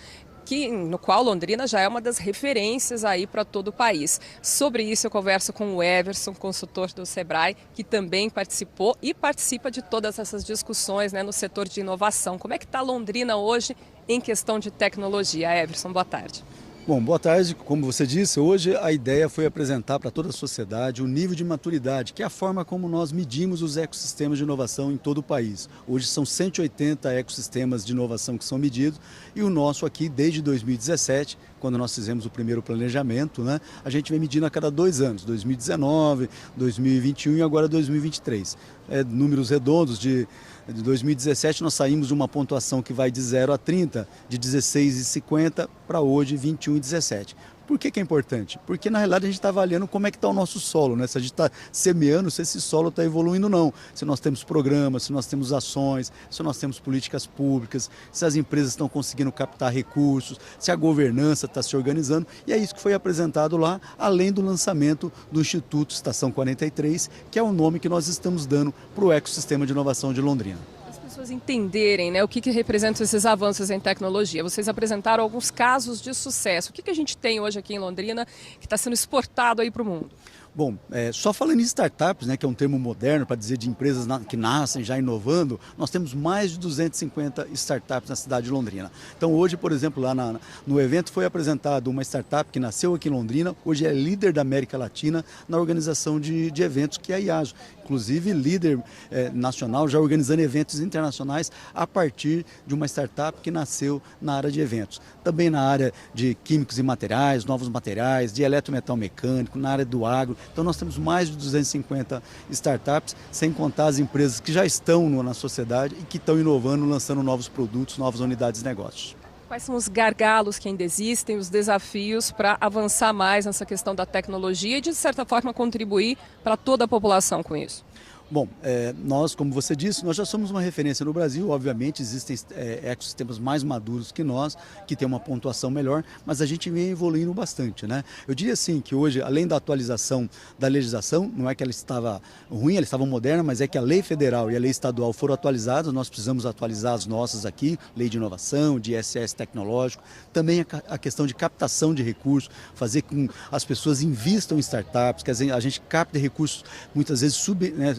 no qual Londrina já é uma das referências aí para todo o país. Sobre isso eu converso com o Everson, consultor do Sebrae, que também participou e participa de todas essas discussões, no setor de inovação. Como é que está Londrina hoje em questão de tecnologia? Everson, boa tarde. Bom, boa tarde. Como você disse, hoje a ideia foi apresentar para toda a sociedade o nível de maturidade, que é a forma como nós medimos os ecossistemas de inovação em todo o país. Hoje são 180 ecossistemas de inovação que são medidos e o nosso aqui, desde 2017, quando nós fizemos o primeiro planejamento, a gente vem medindo a cada 2 anos, 2019, 2021 e agora 2023. Números redondos de 2017 nós saímos de uma pontuação que vai de 0 a 30, de 16,50 para hoje 21,17. Por que é importante? Porque na realidade a gente está avaliando como é que está o nosso solo, se a gente está semeando, se esse solo está evoluindo ou não, se nós temos programas, se nós temos ações, se nós temos políticas públicas, se as empresas estão conseguindo captar recursos, se a governança está se organizando, e é isso que foi apresentado lá, além do lançamento do Instituto Estação 43, que é o nome que nós estamos dando para o ecossistema de inovação de Londrina. Pessoas entenderem o que representam esses avanços em tecnologia. Vocês apresentaram alguns casos de sucesso. O que a gente tem hoje aqui em Londrina que está sendo exportado aí para o mundo? Bom, só falando em startups, que é um termo moderno para dizer de empresas que nascem já inovando, nós temos mais de 250 startups na cidade de Londrina. Então hoje, por exemplo, lá no evento foi apresentado uma startup que nasceu aqui em Londrina, hoje é líder da América Latina na organização de eventos, que é a IASO. Inclusive líder nacional, já organizando eventos internacionais a partir de uma startup que nasceu na área de eventos. Também na área de químicos e materiais, novos materiais, de eletrometal mecânico, na área do agro. Então nós temos mais de 250 startups, sem contar as empresas que já estão na sociedade e que estão inovando, lançando novos produtos, novas unidades de negócios. Quais são os gargalos que ainda existem, os desafios para avançar mais nessa questão da tecnologia e, de certa forma, contribuir para toda a população com isso? Bom, nós, como você disse, nós já somos uma referência no Brasil. Obviamente existem ecossistemas mais maduros que nós, que tem uma pontuação melhor, mas a gente vem evoluindo bastante, Eu diria assim que hoje, além da atualização da legislação, não é que ela estava ruim, ela estava moderna, mas é que a lei federal e a lei estadual foram atualizadas, nós precisamos atualizar as nossas aqui, lei de inovação, de ISS tecnológico, também a questão de captação de recursos, fazer com que as pessoas invistam em startups, que a gente capte recursos muitas vezes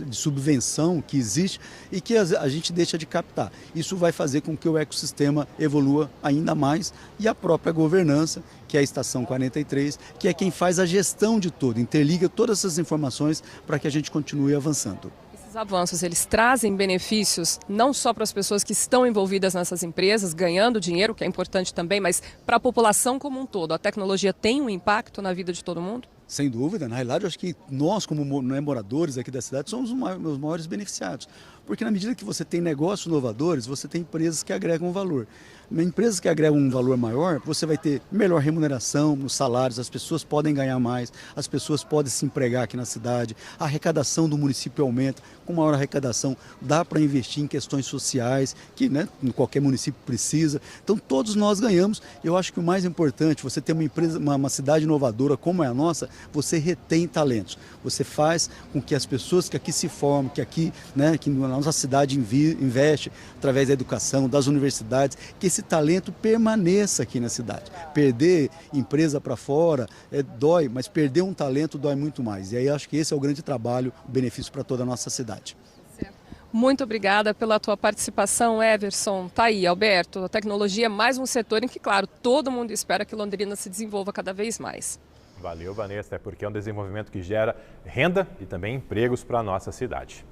de subvenção que existe e que a gente deixa de captar. Isso vai fazer com que o ecossistema evolua ainda mais e a própria governança, que é a Estação 43, que é quem faz a gestão de tudo, interliga todas essas informações para que a gente continue avançando. Esses avanços, eles trazem benefícios não só para as pessoas que estão envolvidas nessas empresas, ganhando dinheiro, que é importante também, mas para a população como um todo. A tecnologia tem um impacto na vida de todo mundo? Sem dúvida, na realidade eu acho que nós como moradores aqui da cidade somos os maiores beneficiados, porque na medida que você tem negócios inovadores, você tem empresas que agregam valor. Empresas que agregam um valor maior, você vai ter melhor remuneração nos salários, as pessoas podem ganhar mais, as pessoas podem se empregar aqui na cidade, a arrecadação do município aumenta, com maior arrecadação dá para investir em questões sociais, que qualquer município precisa. Então todos nós ganhamos. Eu acho que o mais importante, você ter uma cidade inovadora como é a nossa, você retém talentos. Você faz com que as pessoas que aqui se formam, que aqui, que na nossa cidade investe através da educação, das universidades, que esse talento permaneça aqui na cidade. Perder empresa para fora dói, mas perder um talento dói muito mais. E aí acho que esse é o grande trabalho, o benefício para toda a nossa cidade. Muito obrigada pela tua participação, Everson. Tá aí, Alberto, a tecnologia é mais um setor em que, claro, todo mundo espera que Londrina se desenvolva cada vez mais. Valeu, Vanessa, porque é um desenvolvimento que gera renda e também empregos para a nossa cidade.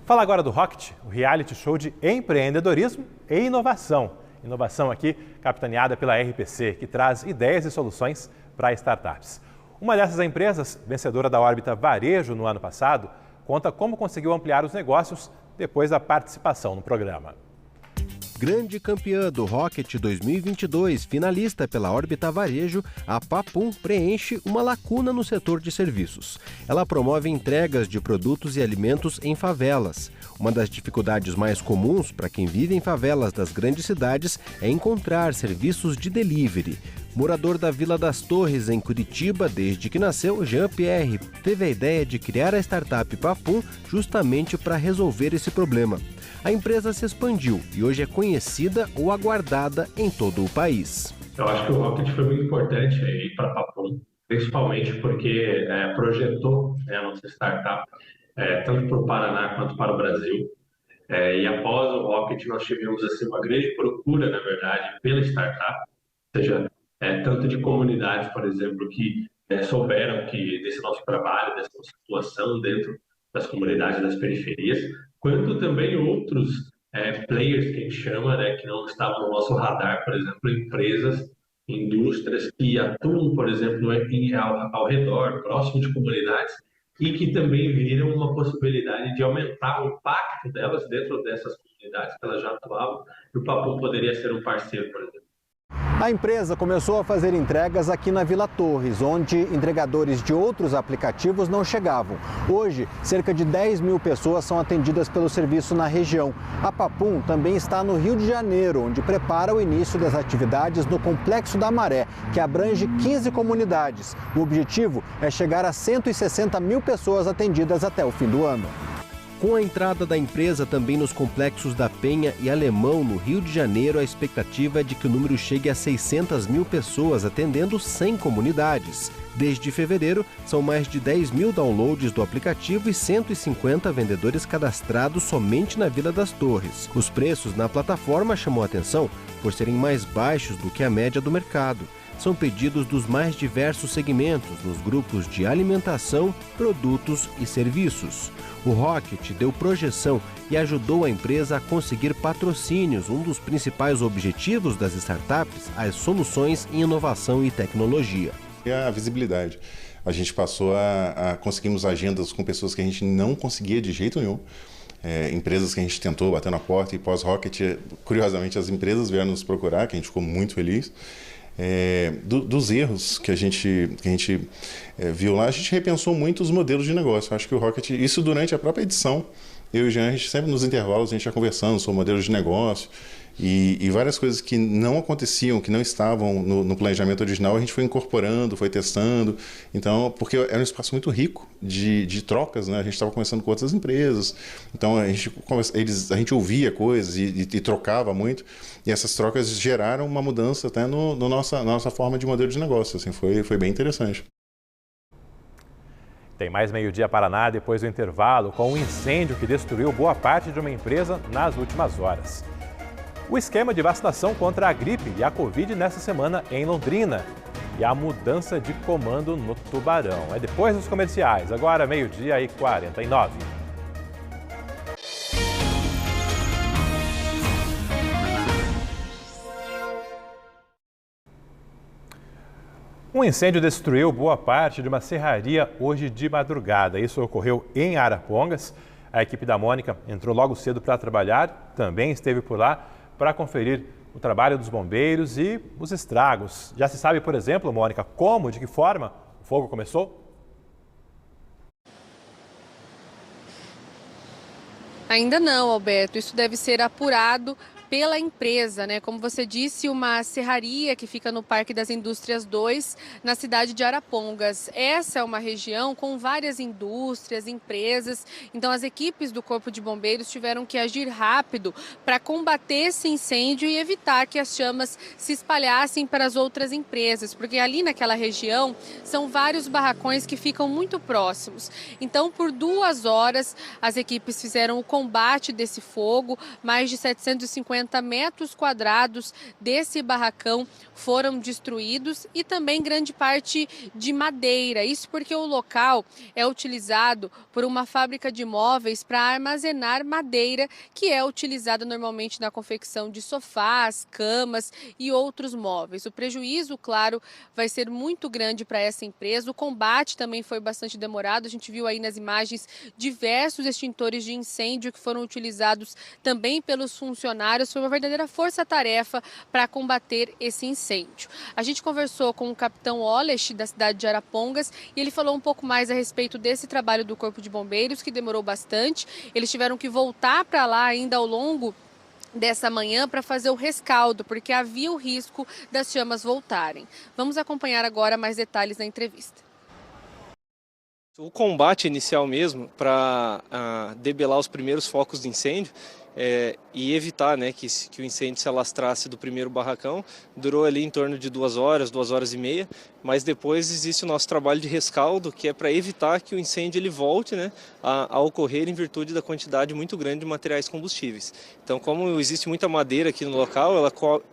Fala agora do Rocket, o reality show de empreendedorismo e inovação. Inovação aqui capitaneada pela RPC, que traz ideias e soluções para startups. Uma dessas empresas, vencedora da órbita Varejo no ano passado, conta como conseguiu ampliar os negócios depois da participação no programa. Grande campeã do Rocket 2022, finalista pela órbita Varejo, a Papum preenche uma lacuna no setor de serviços. Ela promove entregas de produtos e alimentos em favelas. Uma das dificuldades mais comuns para quem vive em favelas das grandes cidades é encontrar serviços de delivery. Morador da Vila das Torres, em Curitiba, desde que nasceu, Jean-Pierre teve a ideia de criar a startup Papum justamente para resolver esse problema. A empresa se expandiu e hoje é conhecida ou aguardada em todo o país. Eu acho que o Rocket foi muito importante para a Papum, principalmente porque projetou a nossa startup tanto para o Paraná quanto para o Brasil. E após o Rocket nós tivemos assim, uma grande procura, na verdade, pela startup, ou seja, tanto de comunidades, por exemplo, que souberam desse nosso trabalho, dessa nossa atuação dentro das comunidades das periferias, quanto também outros players que a gente chama, que não estavam no nosso radar, por exemplo, empresas, indústrias que atuam, por exemplo, ao redor, próximo de comunidades, e que também viram uma possibilidade de aumentar o impacto delas dentro dessas comunidades que elas já atuavam, e o Papum poderia ser um parceiro, por exemplo. A empresa começou a fazer entregas aqui na Vila Torres, onde entregadores de outros aplicativos não chegavam. Hoje, cerca de 10 mil pessoas são atendidas pelo serviço na região. A Papum também está no Rio de Janeiro, onde prepara o início das atividades no Complexo da Maré, que abrange 15 comunidades. O objetivo é chegar a 160 mil pessoas atendidas até o fim do ano. Com a entrada da empresa também nos complexos da Penha e Alemão, no Rio de Janeiro, a expectativa é de que o número chegue a 600 mil pessoas, atendendo 100 comunidades. Desde fevereiro, são mais de 10 mil downloads do aplicativo e 150 vendedores cadastrados somente na Vila das Torres. Os preços na plataforma chamam a atenção por serem mais baixos do que a média do mercado. São pedidos dos mais diversos segmentos, nos grupos de alimentação, produtos e serviços. O Rocket deu projeção e ajudou a empresa a conseguir patrocínios, um dos principais objetivos das startups, as soluções em inovação e tecnologia. E a visibilidade. A gente passou conseguimos agendas com pessoas que a gente não conseguia de jeito nenhum. Empresas que a gente tentou bater na porta e pós-Rocket, curiosamente, as empresas vieram nos procurar, que a gente ficou muito feliz. Dos erros que a gente viu lá, a gente repensou muito os modelos de negócio. Acho que o Rocket, isso durante a própria edição, eu e o Jean, a gente sempre nos intervalos, a gente ia conversando sobre modelos de negócio e várias coisas que não aconteciam, que não estavam no planejamento original, a gente foi incorporando, foi testando. Então, porque era um espaço muito rico de trocas, né? A gente estava conversando com outras empresas, então a gente ouvia coisas e trocava muito, e essas trocas geraram uma mudança até na nossa forma de modelo de negócio. Assim, foi bem interessante. Tem mais Meio-Dia Paraná depois do intervalo, com um incêndio que destruiu boa parte de uma empresa nas últimas horas. O esquema de vacinação contra a gripe e a Covid nessa semana em Londrina. E a mudança de comando no Tubarão. É depois dos comerciais, agora 12h49. Um incêndio destruiu boa parte de uma serraria hoje de madrugada. Isso ocorreu em Arapongas. A equipe da Mônica entrou logo cedo para trabalhar, também esteve por lá para conferir o trabalho dos bombeiros e os estragos. Já se sabe, por exemplo, Mônica, como, de que forma o fogo começou? Ainda não, Alberto. Isso deve ser apurado pela empresa, né? Como você disse, uma serraria que fica no Parque das Indústrias 2, na cidade de Arapongas. Essa é uma região com várias indústrias, empresas. Então, as equipes do Corpo de Bombeiros tiveram que agir rápido para combater esse incêndio e evitar que as chamas se espalhassem para as outras empresas, porque ali naquela região são vários barracões que ficam muito próximos. Então, por 2 horas, as equipes fizeram o combate desse fogo. Mais de 750 metros quadrados desse barracão foram destruídos e também grande parte de madeira. Isso porque o local é utilizado por uma fábrica de móveis para armazenar madeira, que é utilizada normalmente na confecção de sofás, camas e outros móveis. O prejuízo, claro, vai ser muito grande para essa empresa. O combate também foi bastante demorado. A gente viu aí nas imagens diversos extintores de incêndio que foram utilizados também pelos funcionários. Foi uma verdadeira força-tarefa para combater esse incêndio. A gente conversou com o capitão Olesh, da cidade de Arapongas, e ele falou um pouco mais a respeito desse trabalho do Corpo de Bombeiros, que demorou bastante. Eles tiveram que voltar para lá ainda ao longo dessa manhã para fazer o rescaldo, porque havia o risco das chamas voltarem. Vamos acompanhar agora mais detalhes na entrevista. O combate inicial mesmo, para debelar os primeiros focos de incêndio, e evitar, né, que o incêndio se alastrasse do primeiro barracão, durou ali em torno de 2 horas, 2 horas e meia, mas depois existe o nosso trabalho de rescaldo, que é para evitar que o incêndio ele volte, né, a ocorrer em virtude da quantidade muito grande de materiais combustíveis. Então, como existe muita madeira aqui no local,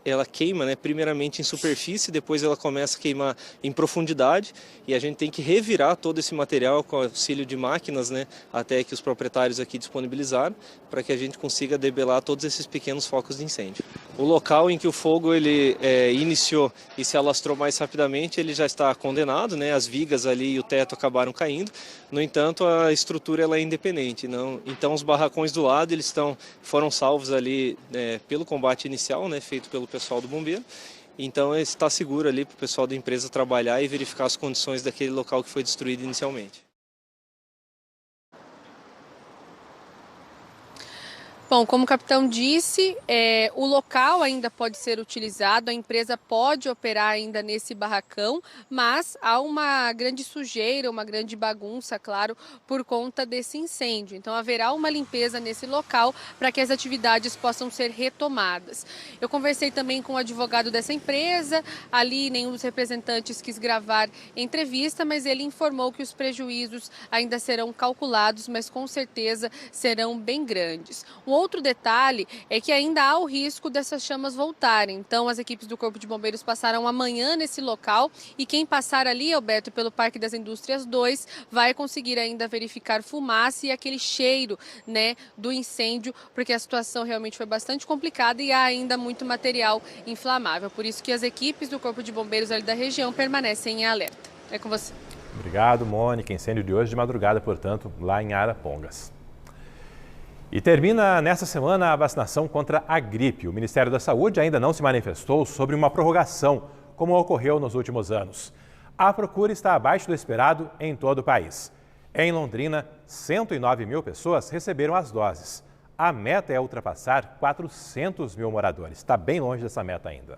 ela queima, né, primeiramente em superfície, depois ela começa a queimar em profundidade, e a gente tem que revirar todo esse material com auxílio de máquinas, né, até que os proprietários aqui disponibilizaram, para que a gente consiga debelar todos esses pequenos focos de incêndio. O local em que o fogo ele iniciou e se alastrou mais rapidamente, ele já está condenado, né? As vigas ali e o teto acabaram caindo. No entanto, a estrutura ela é independente. Então, os barracões do lado foram salvos ali pelo combate inicial, né? Feito pelo pessoal do bombeiro. Então, está seguro ali para o pessoal da empresa trabalhar e verificar as condições daquele local que foi destruído inicialmente. Bom, como o capitão disse, o local ainda pode ser utilizado, a empresa pode operar ainda nesse barracão, mas há uma grande sujeira, uma grande bagunça, claro, por conta desse incêndio. Então haverá uma limpeza nesse local para que as atividades possam ser retomadas. Eu conversei também com o advogado dessa empresa, ali nenhum dos representantes quis gravar entrevista, mas ele informou que os prejuízos ainda serão calculados, mas com certeza serão bem grandes. Outro detalhe é que ainda há o risco dessas chamas voltarem. Então, as equipes do Corpo de Bombeiros passaram amanhã nesse local e quem passar ali, Alberto, pelo Parque das Indústrias 2, vai conseguir ainda verificar fumaça e aquele cheiro, né, do incêndio, porque a situação realmente foi bastante complicada e há ainda muito material inflamável. Por isso que as equipes do Corpo de Bombeiros ali da região permanecem em alerta. É com você. Obrigado, Mônica. Incêndio de hoje de madrugada, portanto, lá em Arapongas. E termina nesta semana a vacinação contra a gripe. O Ministério da Saúde ainda não se manifestou sobre uma prorrogação, como ocorreu nos últimos anos. A procura está abaixo do esperado em todo o país. Em Londrina, 109 mil pessoas receberam as doses. A meta é ultrapassar 400 mil moradores. Está bem longe dessa meta ainda.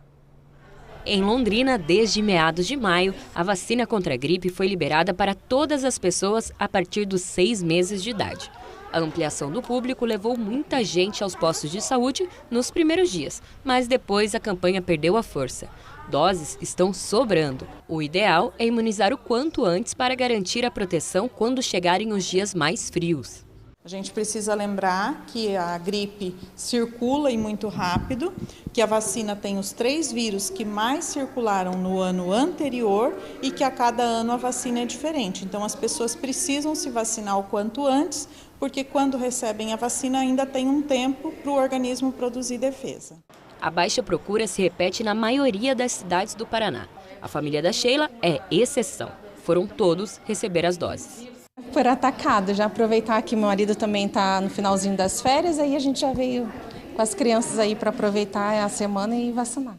Em Londrina, desde meados de maio, a vacina contra a gripe foi liberada para todas as pessoas a partir dos 6 meses de idade. A ampliação do público levou muita gente aos postos de saúde nos primeiros dias, mas depois a campanha perdeu a força. Doses estão sobrando. O ideal é imunizar o quanto antes para garantir a proteção quando chegarem os dias mais frios. A gente precisa lembrar que a gripe circula e muito rápido, que a vacina tem os 3 vírus que mais circularam no ano anterior e que a cada ano a vacina é diferente. Então as pessoas precisam se vacinar o quanto antes, porque quando recebem a vacina ainda tem um tempo para o organismo produzir defesa. A baixa procura se repete na maioria das cidades do Paraná. A família da Sheila é exceção. Foram todos receber as doses. Por atacado, já aproveitar que meu marido também está no finalzinho das férias, aí a gente já veio com as crianças aí para aproveitar a semana e vacinar.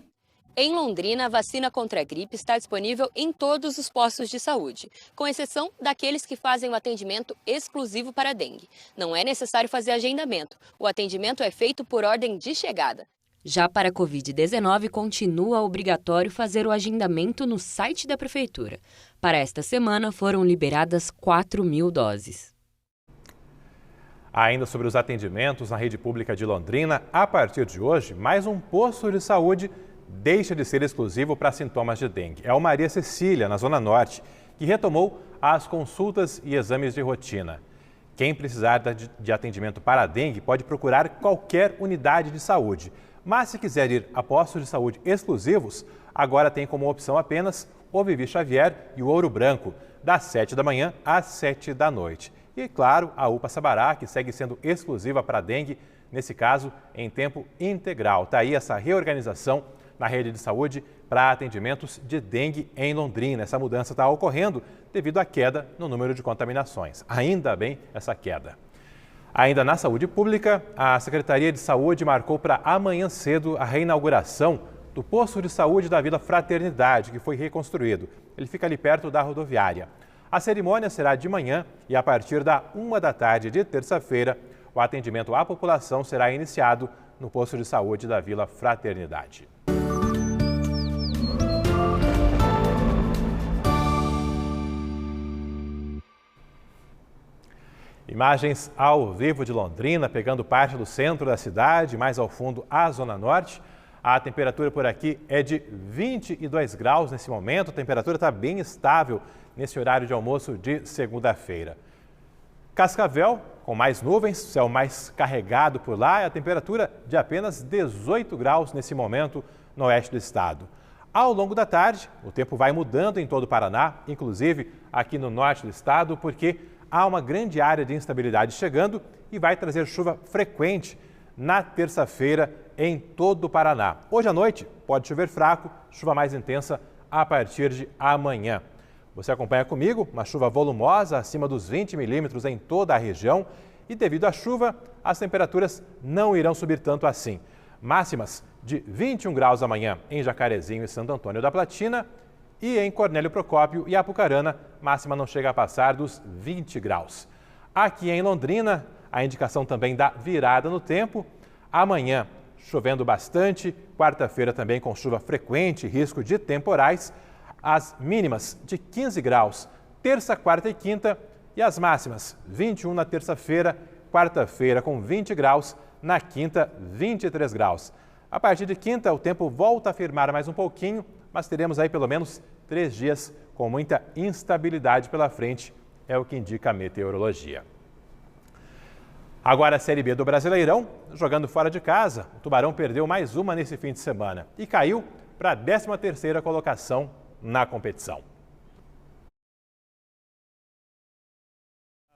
Em Londrina, a vacina contra a gripe está disponível em todos os postos de saúde, com exceção daqueles que fazem o atendimento exclusivo para a dengue. Não é necessário fazer agendamento. O atendimento é feito por ordem de chegada. Já para a Covid-19, continua obrigatório fazer o agendamento no site da Prefeitura. Para esta semana, foram liberadas 4.000 doses. Ainda sobre os atendimentos na rede pública de Londrina, a partir de hoje, mais um posto de saúde deixa de ser exclusivo para sintomas de dengue. É o Maria Cecília, na Zona Norte, que retomou as consultas e exames de rotina. Quem precisar de atendimento para a dengue pode procurar qualquer unidade de saúde. Mas se quiser ir a postos de saúde exclusivos, agora tem como opção apenas o Vivi Xavier e o Ouro Branco, das 7 da manhã às 7 da noite. E, claro, a UPA Sabará, que segue sendo exclusiva para a dengue, nesse caso, em tempo integral. Está aí essa reorganização na rede de saúde para atendimentos de dengue em Londrina. Essa mudança está ocorrendo devido à queda no número de contaminações. Ainda bem essa queda. Ainda na saúde pública, a Secretaria de Saúde marcou para amanhã cedo a reinauguração do posto de saúde da Vila Fraternidade, que foi reconstruído. Ele fica ali perto da rodoviária. A cerimônia será de manhã e a partir da 1 da tarde de terça-feira, o atendimento à população será iniciado no posto de saúde da Vila Fraternidade. Imagens ao vivo de Londrina, pegando parte do centro da cidade, mais ao fundo a Zona Norte. A temperatura por aqui é de 22 graus nesse momento. A temperatura está bem estável nesse horário de almoço de segunda-feira. Cascavel, com mais nuvens, céu mais carregado por lá, e a temperatura de apenas 18 graus nesse momento no oeste do estado. Ao longo da tarde, o tempo vai mudando em todo o Paraná, inclusive aqui no norte do estado, porque há uma grande área de instabilidade chegando e vai trazer chuva frequente na terça-feira em todo o Paraná. Hoje à noite pode chover fraco, chuva mais intensa a partir de amanhã. Você acompanha comigo uma chuva volumosa acima dos 20 milímetros em toda a região e devido à chuva as temperaturas não irão subir tanto assim. Máximas de 21 graus amanhã em Jacarezinho e Santo Antônio da Platina e em Cornélio Procópio e Apucarana, máxima não chega a passar dos 20 graus. Aqui em Londrina, a indicação também da virada no tempo. Amanhã, chovendo bastante, quarta-feira também com chuva frequente, risco de temporais. As mínimas de 15 graus, terça, quarta e quinta. E as máximas, 21 na terça-feira, quarta-feira com 20 graus, na quinta, 23 graus. A partir de quinta, o tempo volta a firmar mais um pouquinho, mas teremos aí pelo menos 3 dias com muita instabilidade pela frente, é o que indica a meteorologia. Agora a Série B do Brasileirão, jogando fora de casa, o Tubarão perdeu mais uma nesse fim de semana e caiu para a 13ª colocação na competição.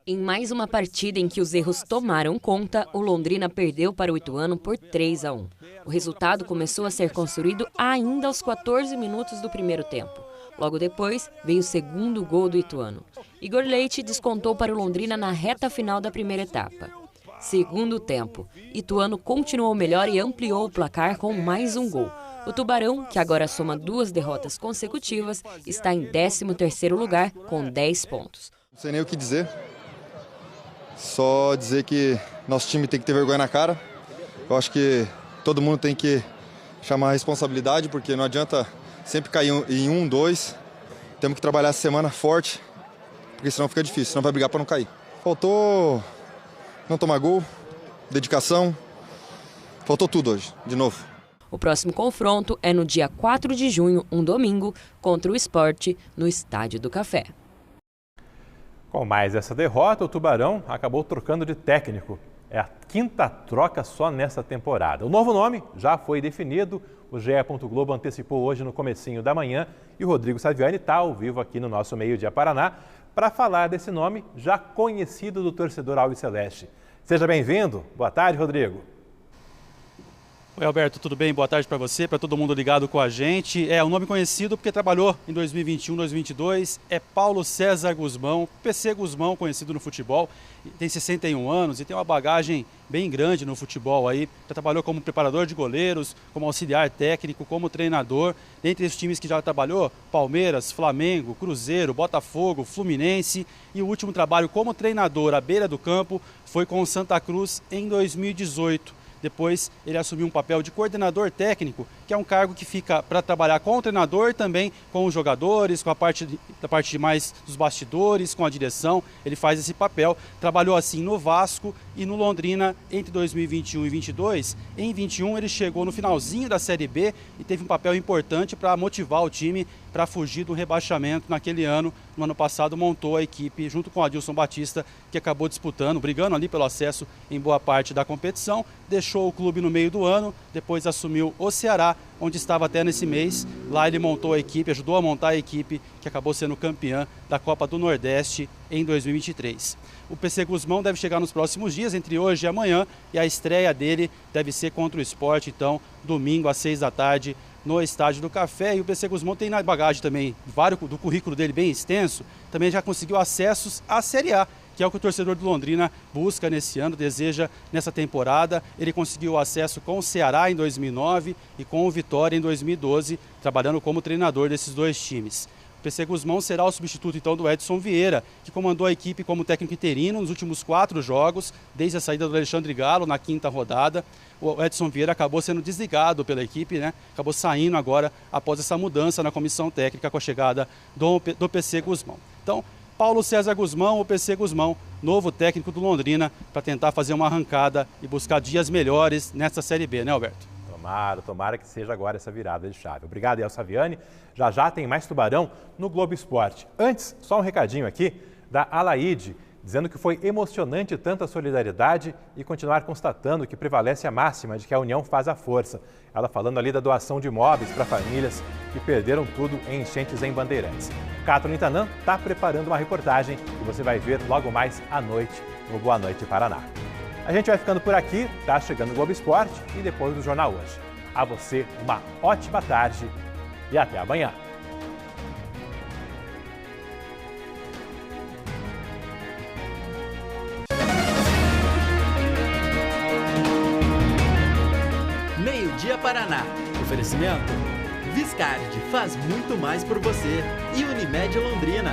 Em mais uma partida em que os erros tomaram conta, o Londrina perdeu para o Ituano por 3-1. O resultado começou a ser construído ainda aos 14 minutos do primeiro tempo. Logo depois, veio o segundo gol do Ituano. Igor Leite descontou para o Londrina na reta final da primeira etapa. Segundo tempo, Ituano continuou melhor e ampliou o placar com mais um gol. O Tubarão, que agora soma 2 derrotas consecutivas, está em 13º lugar com 10 pontos. Não sei nem o que dizer. Só dizer que nosso time tem que ter vergonha na cara. Eu acho que todo mundo tem que chamar a responsabilidade, porque não adianta sempre cair em 1, 2. Temos que trabalhar essa semana forte, porque senão fica difícil, senão vai brigar para não cair. Faltou não tomar gol, dedicação, faltou tudo hoje, de novo. O próximo confronto é no dia 4 de junho, um domingo, contra o Sport, no Estádio do Café. Com mais essa derrota, o Tubarão acabou trocando de técnico. É a 5ª troca só nessa temporada. O novo nome já foi definido. O GE. Globo antecipou hoje no comecinho da manhã e o Rodrigo Saviani está ao vivo aqui no nosso Meio Dia Paraná para falar desse nome já conhecido do torcedor alviceleste. Seja bem-vindo. Boa tarde, Rodrigo. Oi, Alberto, tudo bem? Boa tarde para você, para todo mundo ligado com a gente. É um nome conhecido porque trabalhou em 2021, 2022, é Paulo César Guzmão, PC Guzmão, conhecido no futebol, tem 61 anos e tem uma bagagem bem grande no futebol aí. Já trabalhou como preparador de goleiros, como auxiliar técnico, como treinador. Dentre os times que já trabalhou, Palmeiras, Flamengo, Cruzeiro, Botafogo, Fluminense. E o último trabalho como treinador à beira do campo foi com o Santa Cruz em 2018. Depois ele assumiu um papel de coordenador técnico, que é um cargo que fica para trabalhar com o treinador, também com os jogadores, com a parte mais dos bastidores, com a direção. Ele faz esse papel. Trabalhou assim no Vasco e no Londrina entre 2021 e 2022. Em 21 ele chegou no finalzinho da Série B e teve um papel importante para motivar o time para fugir do rebaixamento naquele ano. No ano passado montou a equipe junto com o Adilson Batista, que acabou disputando, brigando ali pelo acesso em boa parte da competição. Deixou o clube no meio do ano, depois assumiu o Ceará, onde estava até nesse mês. Lá ele montou a equipe, ajudou a montar a equipe que acabou sendo campeã da Copa do Nordeste em 2023. O PC Guzmão deve chegar nos próximos dias, entre hoje e amanhã, e a estreia dele deve ser contra o Sport, então, domingo às 6 da tarde, no Estádio do Café. E o PC Guzmão tem na bagagem também, do currículo dele bem extenso, também já conseguiu acessos à Série A, que é o que o torcedor do Londrina busca nesse ano, deseja nessa temporada. Ele conseguiu acesso com o Ceará em 2009 e com o Vitória em 2012, trabalhando como treinador desses dois times. O PC Guzmão será o substituto então do Edson Vieira, que comandou a equipe como técnico interino nos últimos 4 jogos, desde a saída do Alexandre Galo na 5ª rodada. O Edson Vieira acabou sendo desligado pela equipe, né? Acabou saindo agora após essa mudança na comissão técnica com a chegada do PC Guzmão. Então, Paulo César Guzmão, o PC Guzmão, novo técnico do Londrina, para tentar fazer uma arrancada e buscar dias melhores nessa Série B, né, Alberto? Tomara que seja agora essa virada de chave. Obrigado, El Saviani. Já tem mais Tubarão no Globo Esporte. Antes, só um recadinho aqui da Alaide, dizendo que foi emocionante tanta solidariedade e continuar constatando que prevalece a máxima de que a união faz a força. Ela falando ali da doação de imóveis para famílias que perderam tudo em enchentes em Bandeirantes. Cátulo Tanã está preparando uma reportagem que você vai ver logo mais à noite no Boa Noite Paraná. A gente vai ficando por aqui, tá chegando o Globo Esporte e depois do Jornal Hoje. A você uma ótima tarde e até amanhã. Meio-dia Paraná. Oferecimento? Viscard faz muito mais por você. E Unimed Londrina.